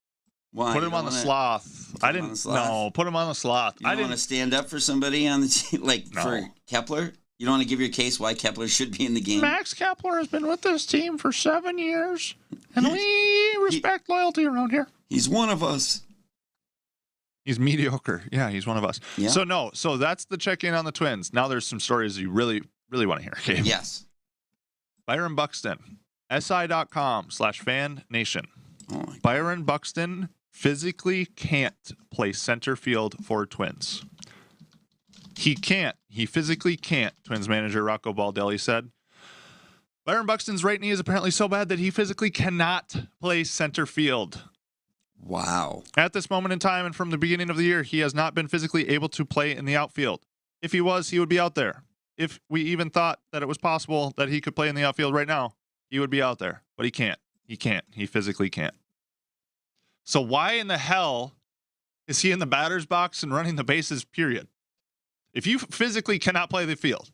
Why? Put him on the sloth. I didn't. No, put him on the sloth. You don't want to stand up for somebody on the team, for Kepler? You don't want to give your case why Kepler should be in the game? Max Kepler has been with this team for 7 years, and we respect loyalty around here. He's one of us. He's mediocre. Yeah, he's one of us. Yeah. So that's the check-in on the Twins. Now there's some stories you really, really want to hear. Okay? Yes. Byron Buxton, SI.com/Fan Nation. Oh, Byron Buxton physically can't play center field for Twins. He can't. He physically can't, Twins manager Rocco Baldelli said. Byron Buxton's right knee is apparently so bad that he physically cannot play center field. wow. At this moment in time and from the beginning of the year, he has not been physically able to play in the outfield. If he was, he would be out there. If we even thought that it was possible that he could play in the outfield right now, he would be out there. But he can't. He can't. He physically can't. So why in the hell is he in the batter's box and running the bases, period? If you physically cannot play the field.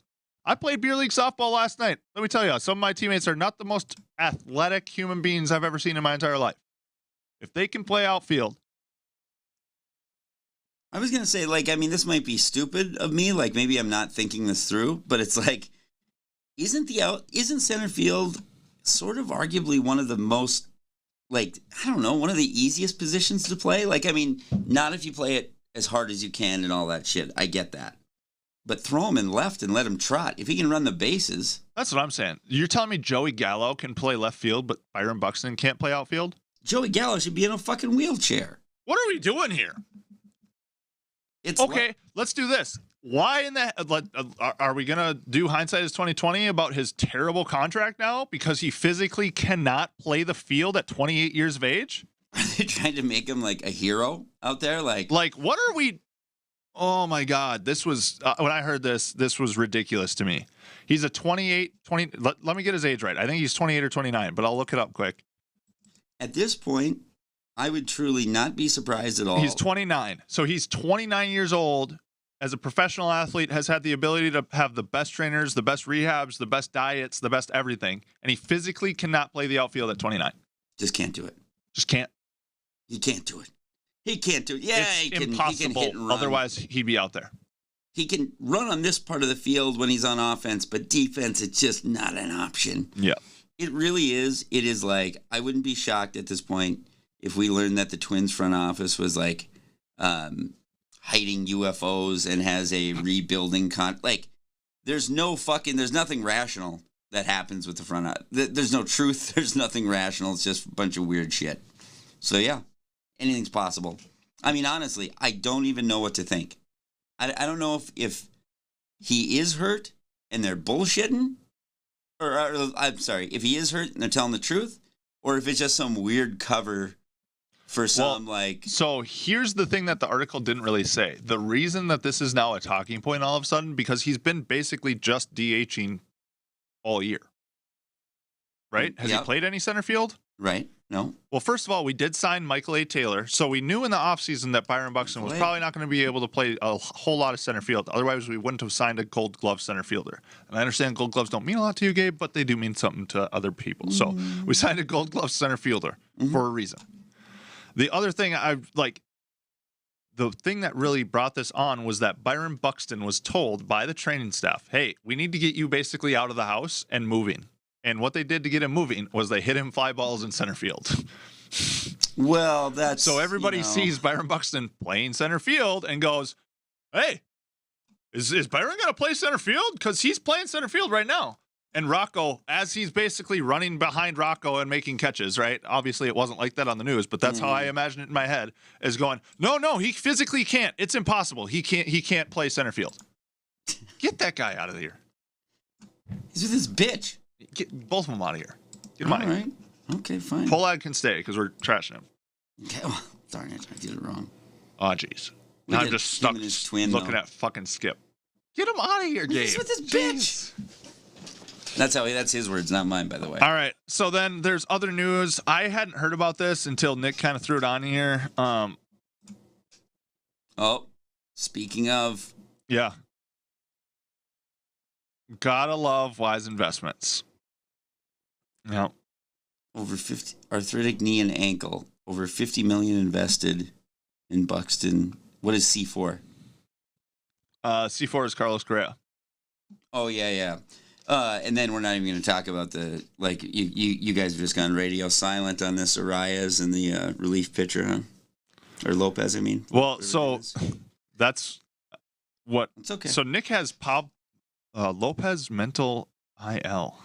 I played beer league softball last night. Let me tell you, some of my teammates are not the most athletic human beings I've ever seen in my entire life. If they can play outfield. I was going to say, this might be stupid of me. Maybe I'm not thinking this through, but it's isn't center field sort of arguably one of the most, one of the easiest positions to play? Not if you play it as hard as you can and all that shit. I get that. But throw him in left and let him trot. If he can run the bases. That's what I'm saying. You're telling me Joey Gallo can play left field, but Byron Buxton can't play outfield? Joey Gallo should be in a fucking wheelchair. What are we doing here? Okay, let's do this. Why in the are we gonna do hindsight is 2020 about his terrible contract now because he physically cannot play the field at 28 years of age? Are they trying to make him a hero out there? What are we? Oh my God, this was when I heard this was ridiculous to me. He's a 20. Let me get his age right. I think he's 28 or 29, but I'll look it up quick. At this point, I would truly not be surprised at all. He's 29. So he's 29 years old. As a professional athlete, has had the ability to have the best trainers, the best rehabs, the best diets, the best everything. And he physically cannot play the outfield at 29. Just can't do it. Just can't. He can't do it. He can't do it. Yeah, it's impossible. He can hit and run. Otherwise, he'd be out there. He can run on this part of the field when he's on offense, but defense, it's just not an option. Yeah. It really is. It is I wouldn't be shocked at this point if we learned that the Twins front office was hiding UFOs and has a rebuilding there's nothing rational that happens with the front office. There's no truth. There's nothing rational. It's just a bunch of weird shit. So yeah, anything's possible. Honestly, I don't even know what to think. I don't know if he is hurt and they're bullshitting, or I'm sorry, if he is hurt and they're telling the truth, or if it's just some weird cover for some So here's the thing that the article didn't really say. The reason that this is now a talking point all of a sudden, because he's been basically just DHing all year. Right? Has he played any center field? Right. No. Well, first of all, we did sign Michael A. Taylor, so we knew in the offseason that Byron Buxton was probably not going to be able to play a whole lot of center field. Otherwise, we wouldn't have signed a Gold Glove center fielder. And I understand Gold Gloves don't mean a lot to you, Gabe, but they do mean something to other people. So we signed a Gold Glove center fielder for a reason. The other thing the thing that really brought this on was that Byron Buxton was told by the training staff, hey, we need to get you basically out of the house and moving. And what they did to get him moving was they hit him fly balls in center field. Well, that's... So everybody sees Byron Buxton playing center field and goes, hey, is Byron going to play center field? Because he's playing center field right now. And Rocco, as he's basically running behind Rocco and making catches, right? Obviously, it wasn't like that on the news, but that's how I imagine it in my head, is going, no, he physically can't. It's impossible. He can't play center field. Get that guy out of here. He's with his bitch. Get both of them out of here. Get him out of here. All right. Okay, fine. Pollard can stay because we're trashing him. Okay, well, darn it. I did it wrong. Oh, jeez. Now I'm just stuck looking at fucking Skip. Get him out of here, Gabe. He's with his bitch. That's his words, not mine, by the way. All right. So then there's other news. I hadn't heard about this until Nick kind of threw it on here. Speaking of. Yeah. Gotta love Wise Investments. Yeah. Over 50 arthritic knee and ankle. Over 50 million invested in Buxton. What is C4? C4 is Carlos Correa. Oh yeah. And then we're not even going to talk about you guys have just gone radio silent on this Arias and the relief pitcher, huh? Or Lopez, I mean. Well, so that's what. It's okay. So Nick has Lopez mental IL.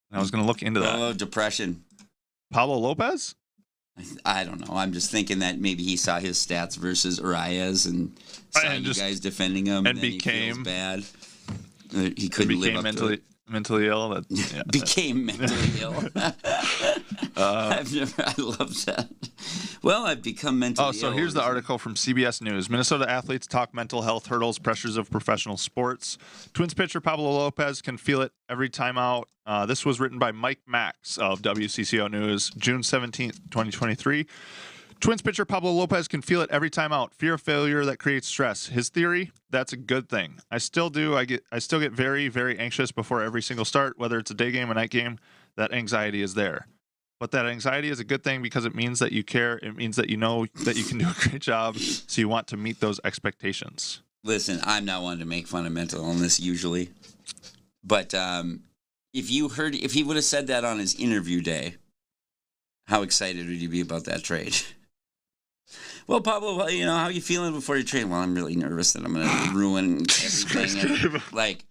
And I was going to look into that. Oh, depression. Pablo Lopez? I don't know. I'm just thinking that maybe he saw his stats versus Arias and saw you guys defending him, and then became he feels bad. He couldn't live up to it. Mentally ill. Became mentally ill. I love that. Well, I've become mentally ill. Oh, so here's the article from CBS News. Minnesota athletes talk mental health hurdles, pressures of professional sports. Twins pitcher Pablo Lopez can feel it every time out. This was written by Mike Max of WCCO News, June 17th, 2023. Twins pitcher Pablo Lopez can feel it every time out. Fear of failure that creates stress. His theory, that's a good thing. I still do. I still get very, very anxious before every single start, whether it's a day game, a night game. That anxiety is there. But that anxiety is a good thing because it means that you care. It means that you know that you can do a great job, so you want to meet those expectations. Listen, I'm not one to make fun of mental illness usually. But if he would have said that on his interview day, how excited would you be about that trade? Well, Pablo, how are you feeling before you trade? Well, I'm really nervous that I'm going to ruin everything.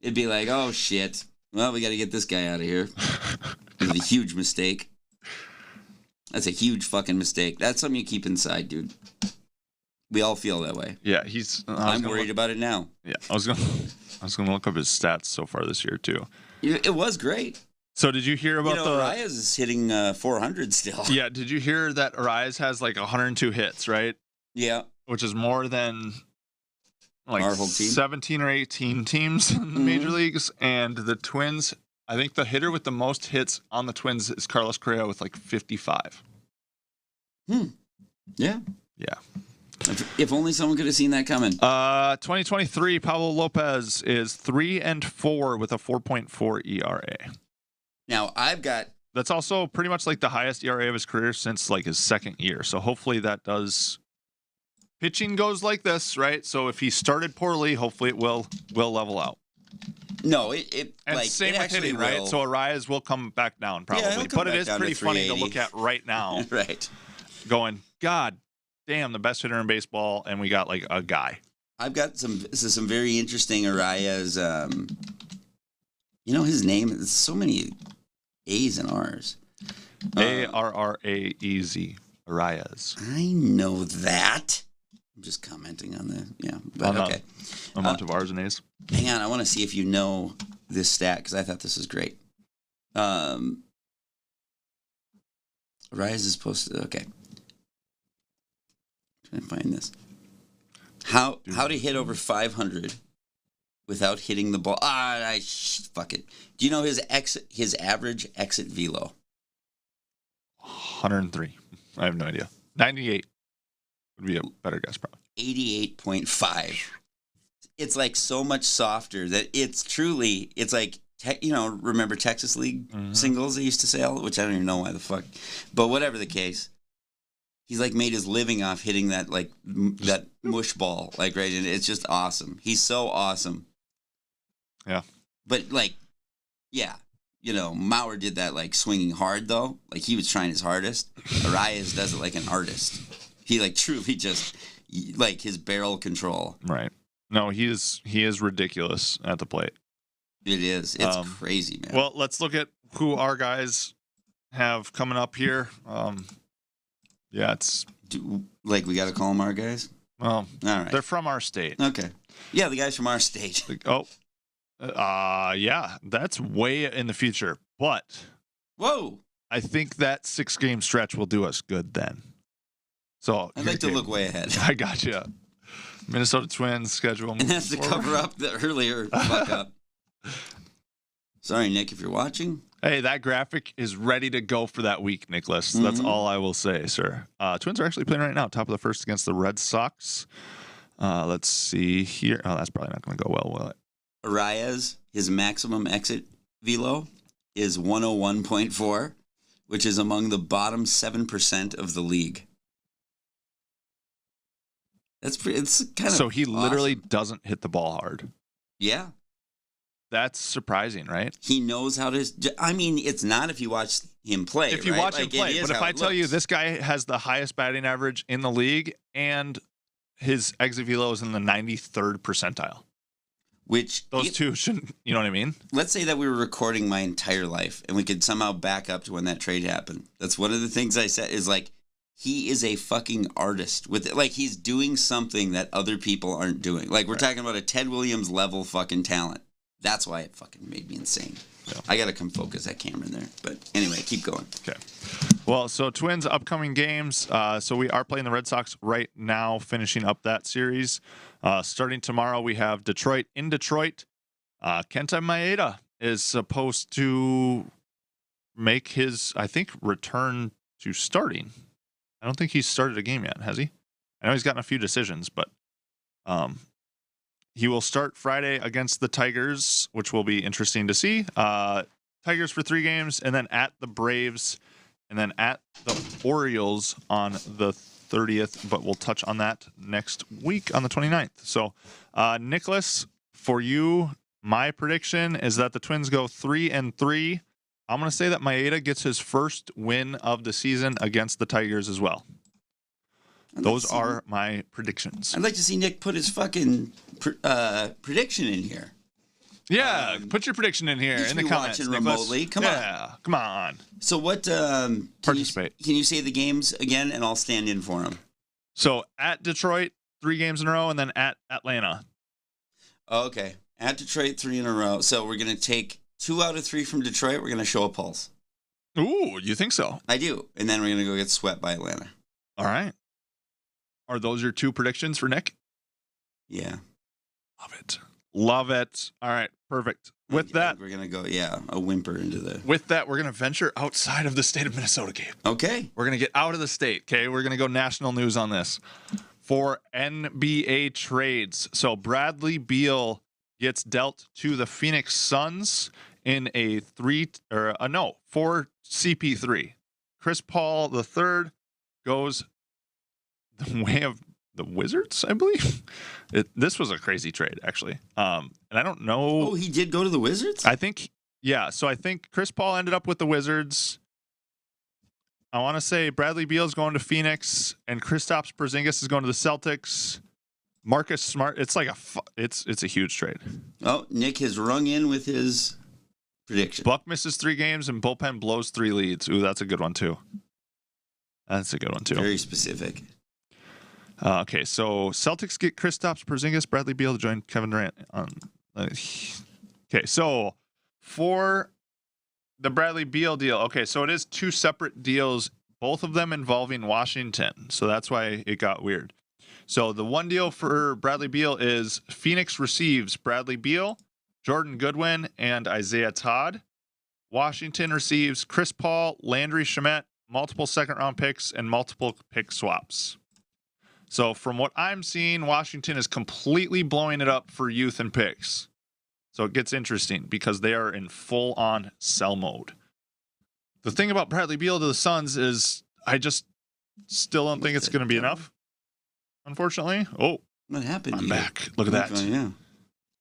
It'd be like, oh, shit. Well, we got to get this guy out of here. It was a huge mistake. That's a huge fucking mistake. That's something you keep inside, dude. We all feel that way. Yeah, I'm worried about it now. Yeah, I was gonna look up his stats so far this year too. It was great. So did you hear about Arias is hitting 400 still. Yeah, did you hear that Arias has like 102 hits, right? Yeah. Which is more than like 17 or 18 teams in the major leagues. And the Twins, I think the hitter with the most hits on the Twins is Carlos Correa with like 55. Yeah. Yeah. If only someone could have seen that coming. 2023, Pablo Lopez is 3-4 with a 4.4 ERA. Now, that's also pretty much like the highest ERA of his career since like his second year. So hopefully that does. Pitching goes like this, right? So if he started poorly, hopefully it will level out. No, same with hitting, right? So Arias will come back down probably, but it is pretty funny to look at right now. Right. Going, God damn, the best hitter in baseball, and we got like a guy. I've got some very interesting Arias. His name is so many A's and R's. Arraez. Arias. I know that. I'm just commenting on okay. Amount of R's and A's. Hang on, I want to see if you know this stat because I thought this was great. Arias is supposed to. Okay. Trying to find this. How to hit over 500 without hitting the ball? Fuck it. Do you know his average exit velo? 103. I have no idea. 98 would be a better guess, probably. 88.5. It's like so much softer that it's like, remember Texas League singles they used to sell, which I don't even know why the fuck. But whatever the case, he's like made his living off hitting that that mush ball, right? And it's just awesome. He's so awesome. Yeah. But Mauer did that swinging hard though. Like he was trying his hardest. Arias does it like an artist. He truly just his barrel control. Right. No, he is ridiculous at the plate. It is. It's crazy, man. Well, let's look at who our guys have coming up here. Yeah, it's... we got to call them our guys? Well, all right. They're from our state. Okay. Yeah, the guys from our state. Yeah, that's way in the future. But... Whoa! I think that 6-game stretch will do us good then. So I'd like to look way ahead. I got you. Minnesota Twins schedule. And that's to cover up the earlier fuck up. Sorry, Nick, if you're watching. Hey, that graphic is ready to go for that week, Nicholas. That's all I will say, sir. Twins are actually playing right now, top of the first against the Red Sox. Let's see here. Oh, that's probably not going to go well, will it? Arias, his maximum exit velo is 101.4, which is among the bottom 7% of the league. It's kind of so he literally awesome. Doesn't hit the ball hard. Yeah. That's surprising, right? He knows how to. I mean, it's not if you watch him play. If you right? watch him play, but if I tell you this guy has the highest batting average in the league and his exit velo is in the 93rd percentile. Which those two shouldn't, you know what I mean? Let's say that we were recording my entire life and we could somehow back up to when that trade happened. That's one of the things I said is like, he is a fucking artist with it. Like he's doing something that other people aren't doing. Like we're talking about a Ted Williams level fucking talent. That's why it fucking made me insane. Yeah. I got to come focus that camera in there. But anyway, keep going. Okay. Well, so Twins upcoming games. So we are playing the Red Sox right now, finishing up that series. Starting tomorrow, we have Detroit in Detroit. Kenta Maeda is supposed to make his, I think, return to starting. I don't think he's started a game yet, has he? I know he's gotten a few decisions, but he will start Friday against the Tigers, which will be interesting to see. Tigers for 3 games, and then at the Braves, and then at the Orioles on the 30th, but we'll touch on that next week on the 29th. So, Nicholas, for you, my prediction is that the Twins go 3-3. I'm going to say that Maeda gets his first win of the season against the Tigers as well. Those are my predictions. I'd like to see Nick put his fucking prediction in here. Yeah, put your prediction in here in the comments. Watching remotely. Come on. Yeah, come on. So what? Participate. Can you say the games again, and I'll stand in for them? So at Detroit, 3 games in a row, and then at Atlanta. Okay, at Detroit, 3 in a row. So we're gonna take 2 out of 3 from Detroit. We're gonna show a pulse. Ooh, you think so? I do, and then we're gonna go get swept by Atlanta. All right. Are those your 2 predictions for Nick? Yeah. Love it. Love it. All right. Perfect. With that, we're going to go, a whimper into the... With that, we're going to venture outside of the state of Minnesota, Gabe. Okay. We're going to get out of the state, okay? We're going to go national news on this. For NBA trades. So Bradley Beal gets dealt to the Phoenix Suns in a 4 CP3. Chris Paul III goes the way of the Wizards, I believe. This was a crazy trade, actually. And I don't know. Oh, he did go to the Wizards? I think, yeah. So I think Chris Paul ended up with the Wizards. I want to say Bradley Beal is going to Phoenix, and Kristaps Porzingis is going to the Celtics. Marcus Smart. It's like it's a huge trade. Oh, Nick has rung in with his prediction. Buck misses 3 games, and bullpen blows 3 leads. Ooh, that's a good one too. That's a good one too. Very specific. Okay, so Celtics get Kristaps Porzingis, Bradley Beal to join Kevin Durant. Okay, so for the Bradley Beal deal, okay, so it is 2 separate deals, both of them involving Washington. So that's why it got weird. So the one deal for Bradley Beal is Phoenix receives Bradley Beal, Jordan Goodwin, and Isaiah Todd. Washington receives Chris Paul, Landry Shamet, multiple second-round picks, and multiple pick swaps. So from what I'm seeing, Washington is completely blowing it up for youth and picks. So it gets interesting because they are in full-on sell mode. The thing about Bradley Beal to the Suns is I just still don't think it's going to be enough, unfortunately. Oh, what happened? I'm back. Look at that. Yeah.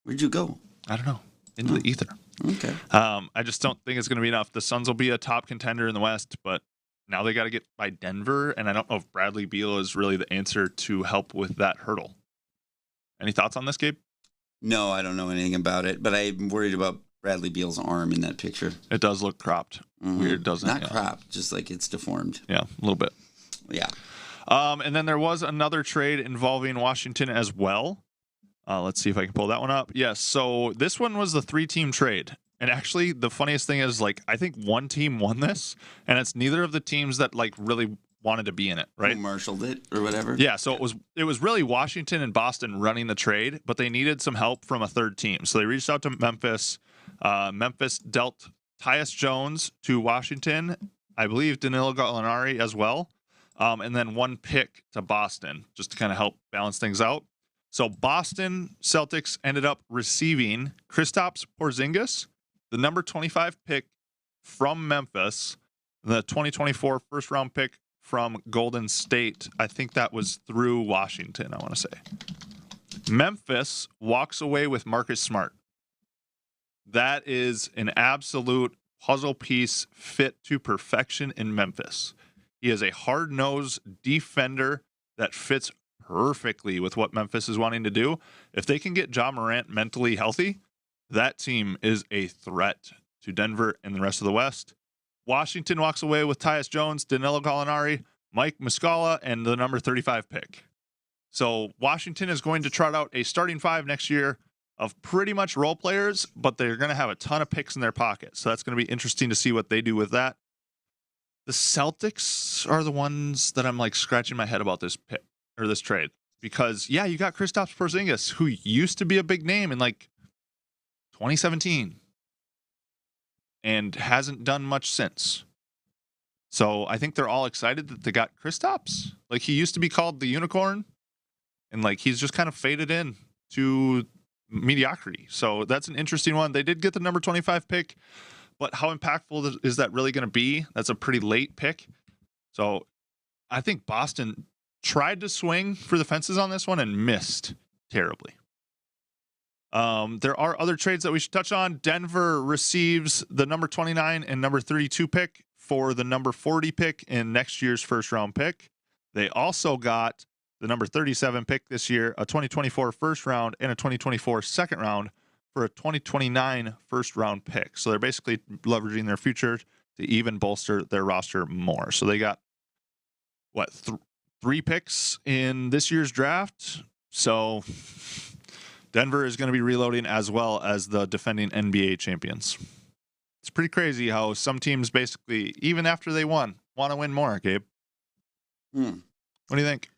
Where'd you go? I don't know. Into the ether. Okay. I just don't think it's going to be enough. The Suns will be a top contender in the West, but now they got to get by Denver, and I don't know if Bradley Beal is really the answer to help with that hurdle. Any thoughts on this, Gabe? No, I don't know anything about it, but I'm worried about Bradley Beal's arm in that picture. It does look cropped. Weird, doesn't it? Not cropped, just like it's deformed. Yeah, a little bit. Yeah. And then there was another trade involving Washington as well. Let's see if I can pull that one up. Yes, so this one was the 3-team trade. And actually, the funniest thing is, like, I think one team won this, and it's neither of the teams that, like, really wanted to be in it, right? Who marshaled it or whatever. Yeah, so it was really Washington and Boston running the trade, but they needed some help from a third team. So they reached out to Memphis. Memphis dealt Tyus Jones to Washington, I believe Danilo Gallinari as well, and then 1 pick to Boston just to kind of help balance things out. So Boston Celtics ended up receiving Kristaps Porzingis, the number 25 pick from Memphis, the 2024 first-round pick from Golden State. I think that was through Washington, I want to say. Memphis walks away with Marcus Smart. That is an absolute puzzle piece fit to perfection in Memphis. He is a hard-nosed defender that fits perfectly with what Memphis is wanting to do. If they can get Ja Morant mentally healthy, that team is a threat to Denver and the rest of the West. Washington walks away with Tyus Jones, Danilo Gallinari, Mike Muscala, and the number 35 pick. So Washington is going to trot out a starting 5 next year of pretty much role players, but they're going to have a ton of picks in their pocket. So that's going to be interesting to see what they do with that. The Celtics are the ones that I'm like scratching my head about this pick or this trade, because yeah, you got Kristaps Porzingis, who used to be a big name in like 2017 and hasn't done much since. So I think they're all excited that they got Kristaps. Like, he used to be called the unicorn, and like he's just kind of faded in to mediocrity. So that's an interesting one. They did get the number 25 pick, but how impactful is that really going to be? That's a pretty late pick. So I think Boston tried to swing for the fences on this one and missed terribly. There are other trades that we should touch on. Denver receives the number 29 and number 32 pick for the number 40 pick in next year's first round pick. They also got the number 37 pick this year, a 2024 first round, and a 2024 second round for a 2029 first round pick. So they're basically leveraging their future to even bolster their roster more. So they got, what, 3 picks in this year's draft. So Denver is going to be reloading as well as the defending NBA champions. It's pretty crazy how some teams basically, even after they won, want to win more, Gabe. What do you think?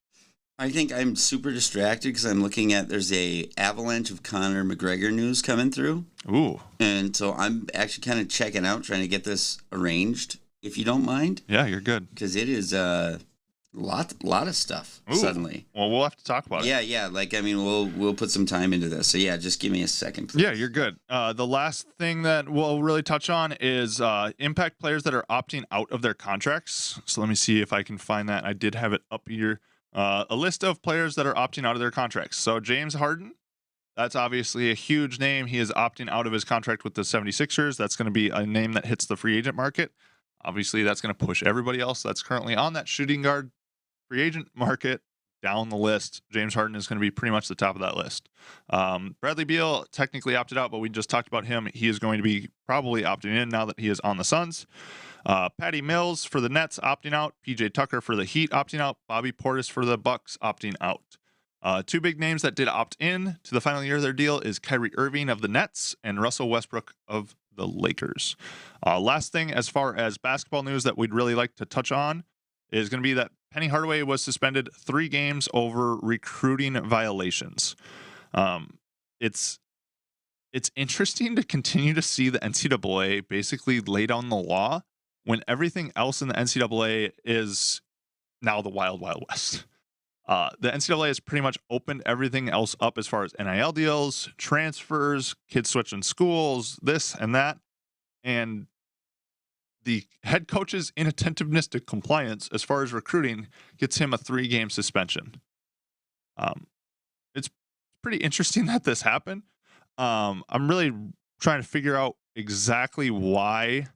I think I'm super distracted because I'm looking at, there's a avalanche of Conor McGregor news coming through. Ooh. And so I'm actually kind of checking out, trying to get this arranged, if you don't mind. Yeah, you're good. Because it is a lot of stuff. Ooh. Suddenly. Well, we'll have to talk about it. Yeah. Like, I mean, we'll put some time into this. So yeah, just give me a second, please. Yeah, you're good. The last thing that we'll really touch on is impact players that are opting out of their contracts. So let me see if I can find that. I did have it up here. A list of players that are opting out of their contracts. So James Harden, that's obviously a huge name. He is opting out of his contract with the 76ers. That's going to be a name that hits the free agent market. Obviously, that's going to push everybody else that's currently on that shooting guard free agent market down the list. James Harden is going to be pretty much the top of that list. Bradley Beal technically opted out, but we just talked about him. He is going to be probably opting in now that he is on the Suns. Patty Mills for the Nets opting out. PJ Tucker for the Heat opting out. Bobby Portis for the Bucks opting out. 2 big names that did opt in to the final year of their deal is Kyrie Irving of the Nets and Russell Westbrook of the Lakers. Last thing, as far as basketball news that we'd really like to touch on, is going to be that Penny Hardaway was suspended 3 games over recruiting violations. It's interesting to continue to see the NCAA basically lay down the law when everything else in the NCAA is now the wild, wild west. The NCAA has pretty much opened everything else up as far as NIL deals, transfers, kids switching schools, this and that. And the head coach's inattentiveness to compliance as far as recruiting gets him a 3-game suspension. It's pretty interesting that this happened. I'm really trying to figure out exactly why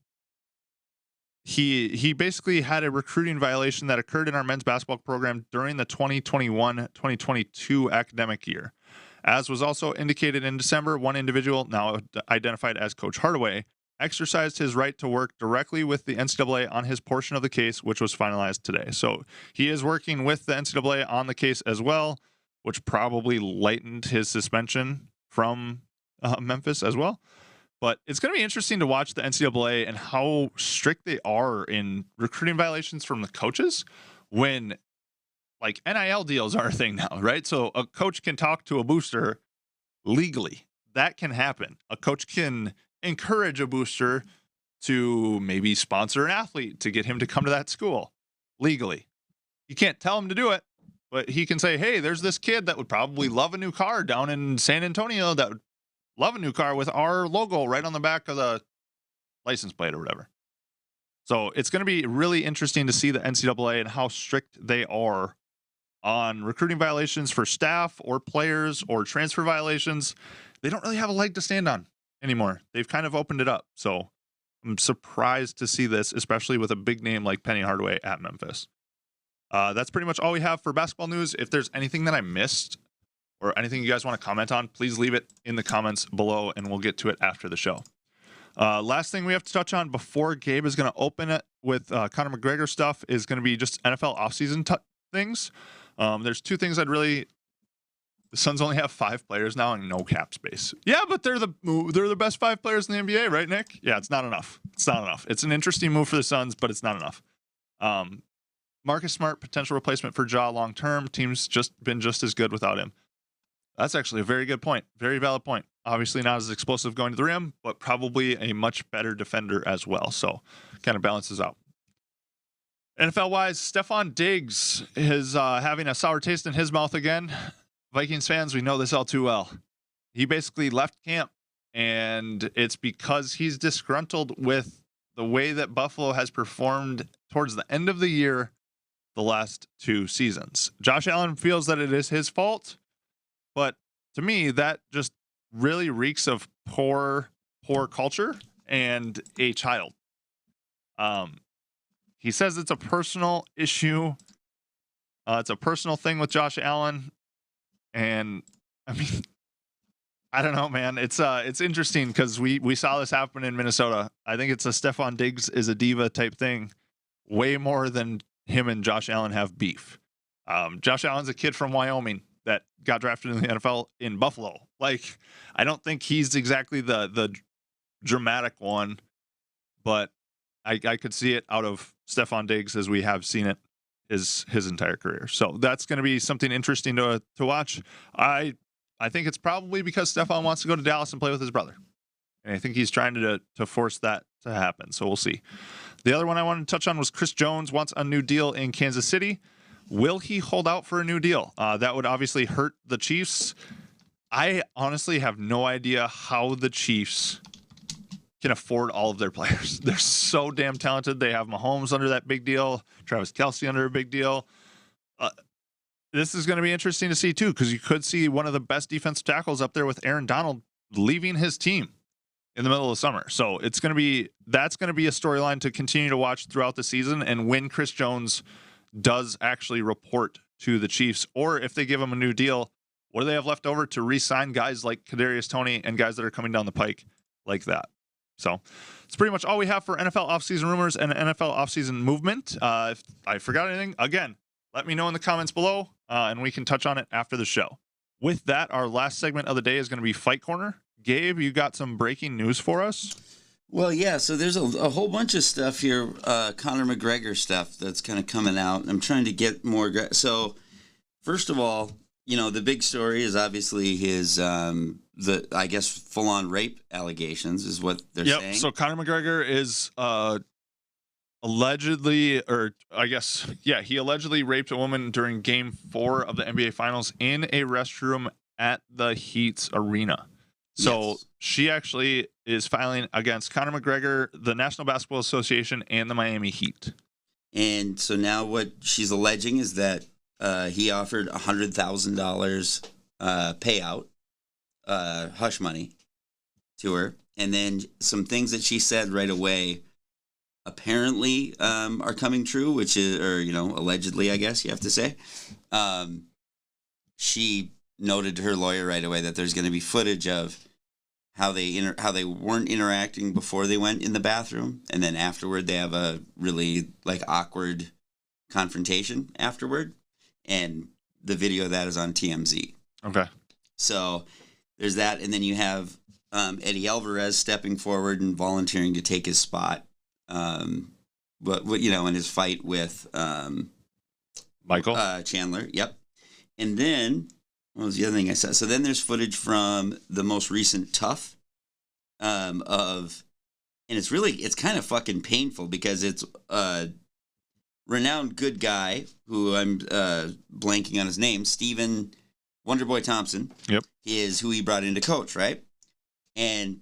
he basically had a recruiting violation that occurred in our men's basketball program during the 2021-2022 academic year. As was also indicated in December, one individual, now identified as Coach Hardaway, exercised his right to work directly with the NCAA on his portion of the case, which was finalized today. So he is working with the NCAA on the case as well, which probably lightened his suspension from Memphis as well. But it's going to be interesting to watch the NCAA and how strict they are in recruiting violations from the coaches when, like, NIL deals are a thing now, right? So a coach can talk to a booster legally. That can happen. A coach can encourage a booster to maybe sponsor an athlete to get him to come to that school legally. You can't tell him to do it, but he can say, hey, there's this kid that would probably love a new car down in San Antonio that would love a new car with our logo right on the back of the license plate or whatever. So it's going to be really interesting to see the NCAA and how strict they are on recruiting violations for staff or players or transfer violations. They don't really have a leg to stand on anymore. They've kind of opened it up. So I'm surprised to see this, especially with a big name like Penny Hardaway at Memphis. That's pretty much all we have for basketball news. If there's anything that I missed or anything you guys want to comment on, please leave it in the comments below and we'll get to it after the show. Last thing we have to touch on before Gabe is going to open it with Conor McGregor stuff is going to be just NFL offseason things. There's two things the Suns only have 5 players now and no cap space. Yeah, but they're the best 5 players in the NBA, right, Nick? Yeah, it's not enough. It's not enough. It's an interesting move for the Suns, but it's not enough. Marcus Smart, potential replacement for Ja long term. Team's been just as good without him. That's actually a very good point. Very valid point. Obviously not as explosive going to the rim, but probably a much better defender as well. So kind of balances out. NFL-wise, Stephon Diggs is having a sour taste in his mouth again. Vikings fans, we know this all too well. He basically left camp, and it's because he's disgruntled with the way that Buffalo has performed towards the end of the year the last 2 seasons. Josh Allen feels that it is his fault, but to me, that just really reeks of poor culture and a child. He says it's a personal issue. It's a personal thing with Josh Allen. And I mean, I don't know, man. It's interesting because we saw this happen in Minnesota. I think it's a Stephon Diggs is a diva type thing, way more than him and Josh Allen have beef. Josh Allen's a kid from Wyoming that got drafted in the NFL in Buffalo. Like, I don't think he's exactly the dramatic one, but I could see it out of Stephon Diggs as we have seen it his entire career. So that's going to be something interesting to watch. I think it's probably because Stephon wants to go to Dallas and play with his brother. And I think he's trying to force that to happen. So we'll see. The other one I wanted to touch on was Chris Jones wants a new deal in Kansas City. Will he hold out for a new deal? That would obviously hurt the Chiefs. I honestly have no idea how the Chiefs can afford all of their players. They're so damn talented. They have Mahomes under that big deal, Travis Kelce under a big deal. This is going to be interesting to see too, because you could see one of the best defensive tackles up there with Aaron Donald leaving his team in the middle of the summer. So that's going to be a storyline to continue to watch throughout the season. And when Chris Jones does actually report to the Chiefs, or if they give him a new deal, what do they have left over to re-sign guys like Kadarius Toney and guys that are coming down the pike like that? So it's pretty much all we have for NFL offseason rumors and NFL offseason movement. If I forgot anything, again, let me know in the comments below, and we can touch on it after the show. With that, our last segment of the day is going to be Fight Corner. Gabe, you got some breaking news for us? Well, yeah, so there's a whole bunch of stuff here, Conor McGregor stuff that's kind of coming out. I'm trying to get more. So, first of all, the big story is obviously his, I guess, full-on rape allegations is what they're saying. So Conor McGregor is allegedly, he allegedly raped a woman during Game 4 of the NBA Finals in a restroom at the Heat's arena. So yes. She actually is filing against Conor McGregor, the National Basketball Association, and the Miami Heat. And so now what she's alleging is that he offered $100,000 payout, hush money, to her. And then some things that she said right away apparently are coming true, which is, allegedly, I guess you have to say. She noted to her lawyer right away that there's going to be footage of how they weren't interacting before they went in the bathroom, and then afterward they have a really like awkward confrontation afterward, and the video of that is on TMZ. Okay. So there's that, and then you have Eddie Alvarez stepping forward and volunteering to take his spot, but in his fight with Michael Chandler. Yep. And then what was the other thing I said? So then there's footage from the most recent Tough and it's kind of fucking painful because it's a renowned good guy who I'm blanking on his name, Stephen Wonderboy Thompson. Yep. Is who he brought in to coach, right? And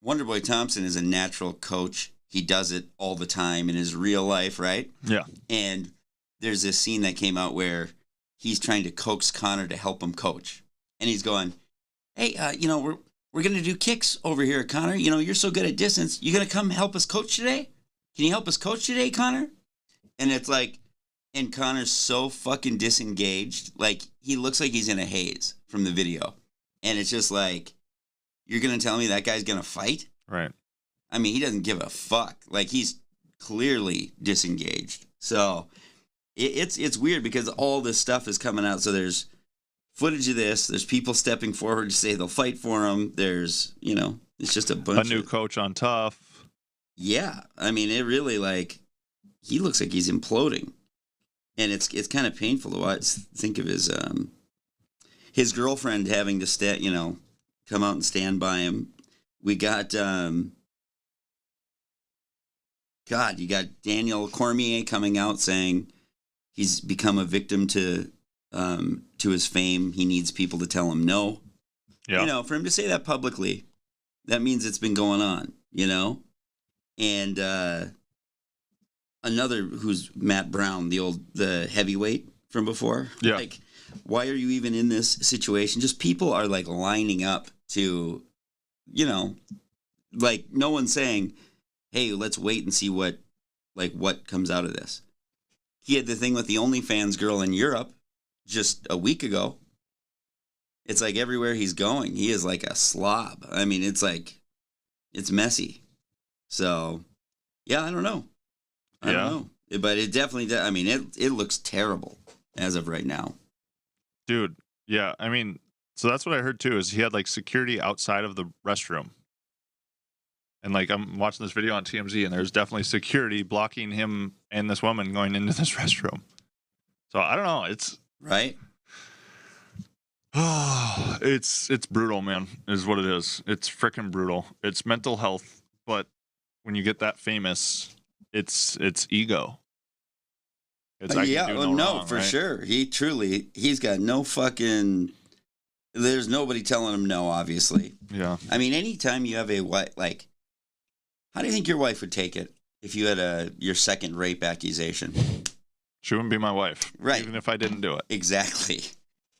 Wonderboy Thompson is a natural coach. He does it all the time in his real life, right? Yeah. And there's this scene that came out where he's trying to coax Connor to help him coach. And he's going, hey, we're going to do kicks over here, Connor. You're so good at distance. You going to come help us coach today? Can you help us coach today, Connor? And it's like, and Connor's so fucking disengaged. Like, he looks like he's in a haze from the video. And it's just like, you're going to tell me that guy's going to fight? Right. I mean, he doesn't give a fuck. Like, he's clearly disengaged. So it's weird because all this stuff is coming out. So there's footage of this. There's people stepping forward to say they'll fight for him. There's, it's just a bunch a new coach on Tough. Yeah. I mean, it really, like, he looks like he's imploding. And it's kind of painful to watch. Think of his girlfriend having to come out and stand by him. We got you got Daniel Cormier coming out saying he's become a victim to his fame. He needs people to tell him no. Yeah. For him to say that publicly, that means it's been going on, And another who's Matt Brown, the heavyweight from before. Yeah. Like, why are you even in this situation? Just people are like lining up to, like no one's saying, hey, let's wait and see what comes out of this. He had the thing with the OnlyFans girl in Europe just a week ago. It's like everywhere he's going, he is like a slob. I mean, it's like, it's messy. So, yeah, I don't know. I don't know. But it definitely, I mean, it looks terrible as of right now. Dude, yeah. I mean, so that's what I heard too, is he had like security outside of the restroom. And like, I'm watching this video on TMZ and there's definitely security blocking him and this woman going into this restroom. So I don't know. It's right. Oh, it's brutal, man, is what it is. It's freaking brutal. It's mental health. But when you get that famous, it's ego. It's wrong, for right? sure. He's got no fucking. There's nobody telling him no. Obviously. Yeah. I mean, anytime you have a wife, like, how do you think your wife would take it if you had your second rape accusation? She wouldn't be my wife, right? Even if I didn't do it. Exactly.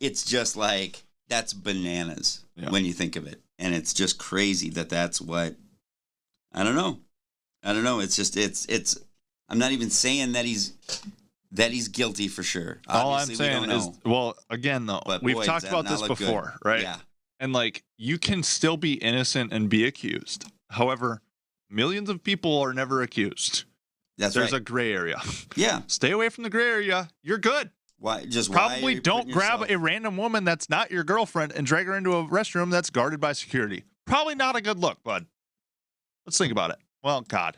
It's just like that's bananas when you think of it, and it's just crazy that's what. I don't know. It's just it's. I'm not even saying that he's guilty for sure. All obviously, I'm saying is, well, again though, we've talked about this before, right? Yeah. And like, you can still be innocent and be accused. However, millions of people are never accused. There's a gray area. Yeah. Stay away from the gray area. You're good. Probably don't grab a random woman that's not your girlfriend and drag her into a restroom that's guarded by security. Probably not a good look, bud. Let's think about it. Well, God.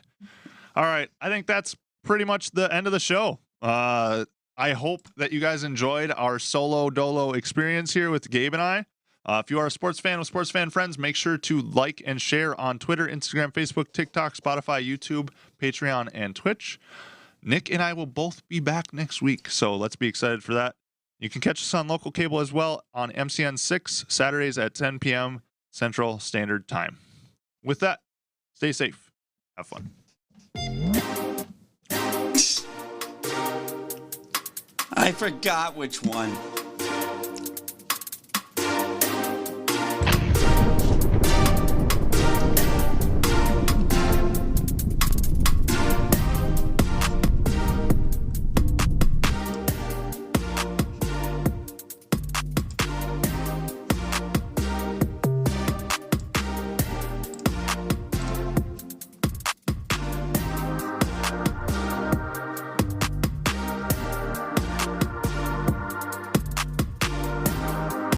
All right. I think that's pretty much the end of the show. I hope that you guys enjoyed our solo dolo experience here with Gabe and I. If you are a sports fan with Sports Fan Friends, make sure to like and share on Twitter, Instagram, Facebook, TikTok, Spotify, YouTube, Patreon, and Twitch. Nick and I will both be back next week, so let's be excited for that. You can catch us on local cable as well on MCN 6, Saturdays at 10 p.m. Central Standard Time. With that, stay safe. Have fun. I forgot which one.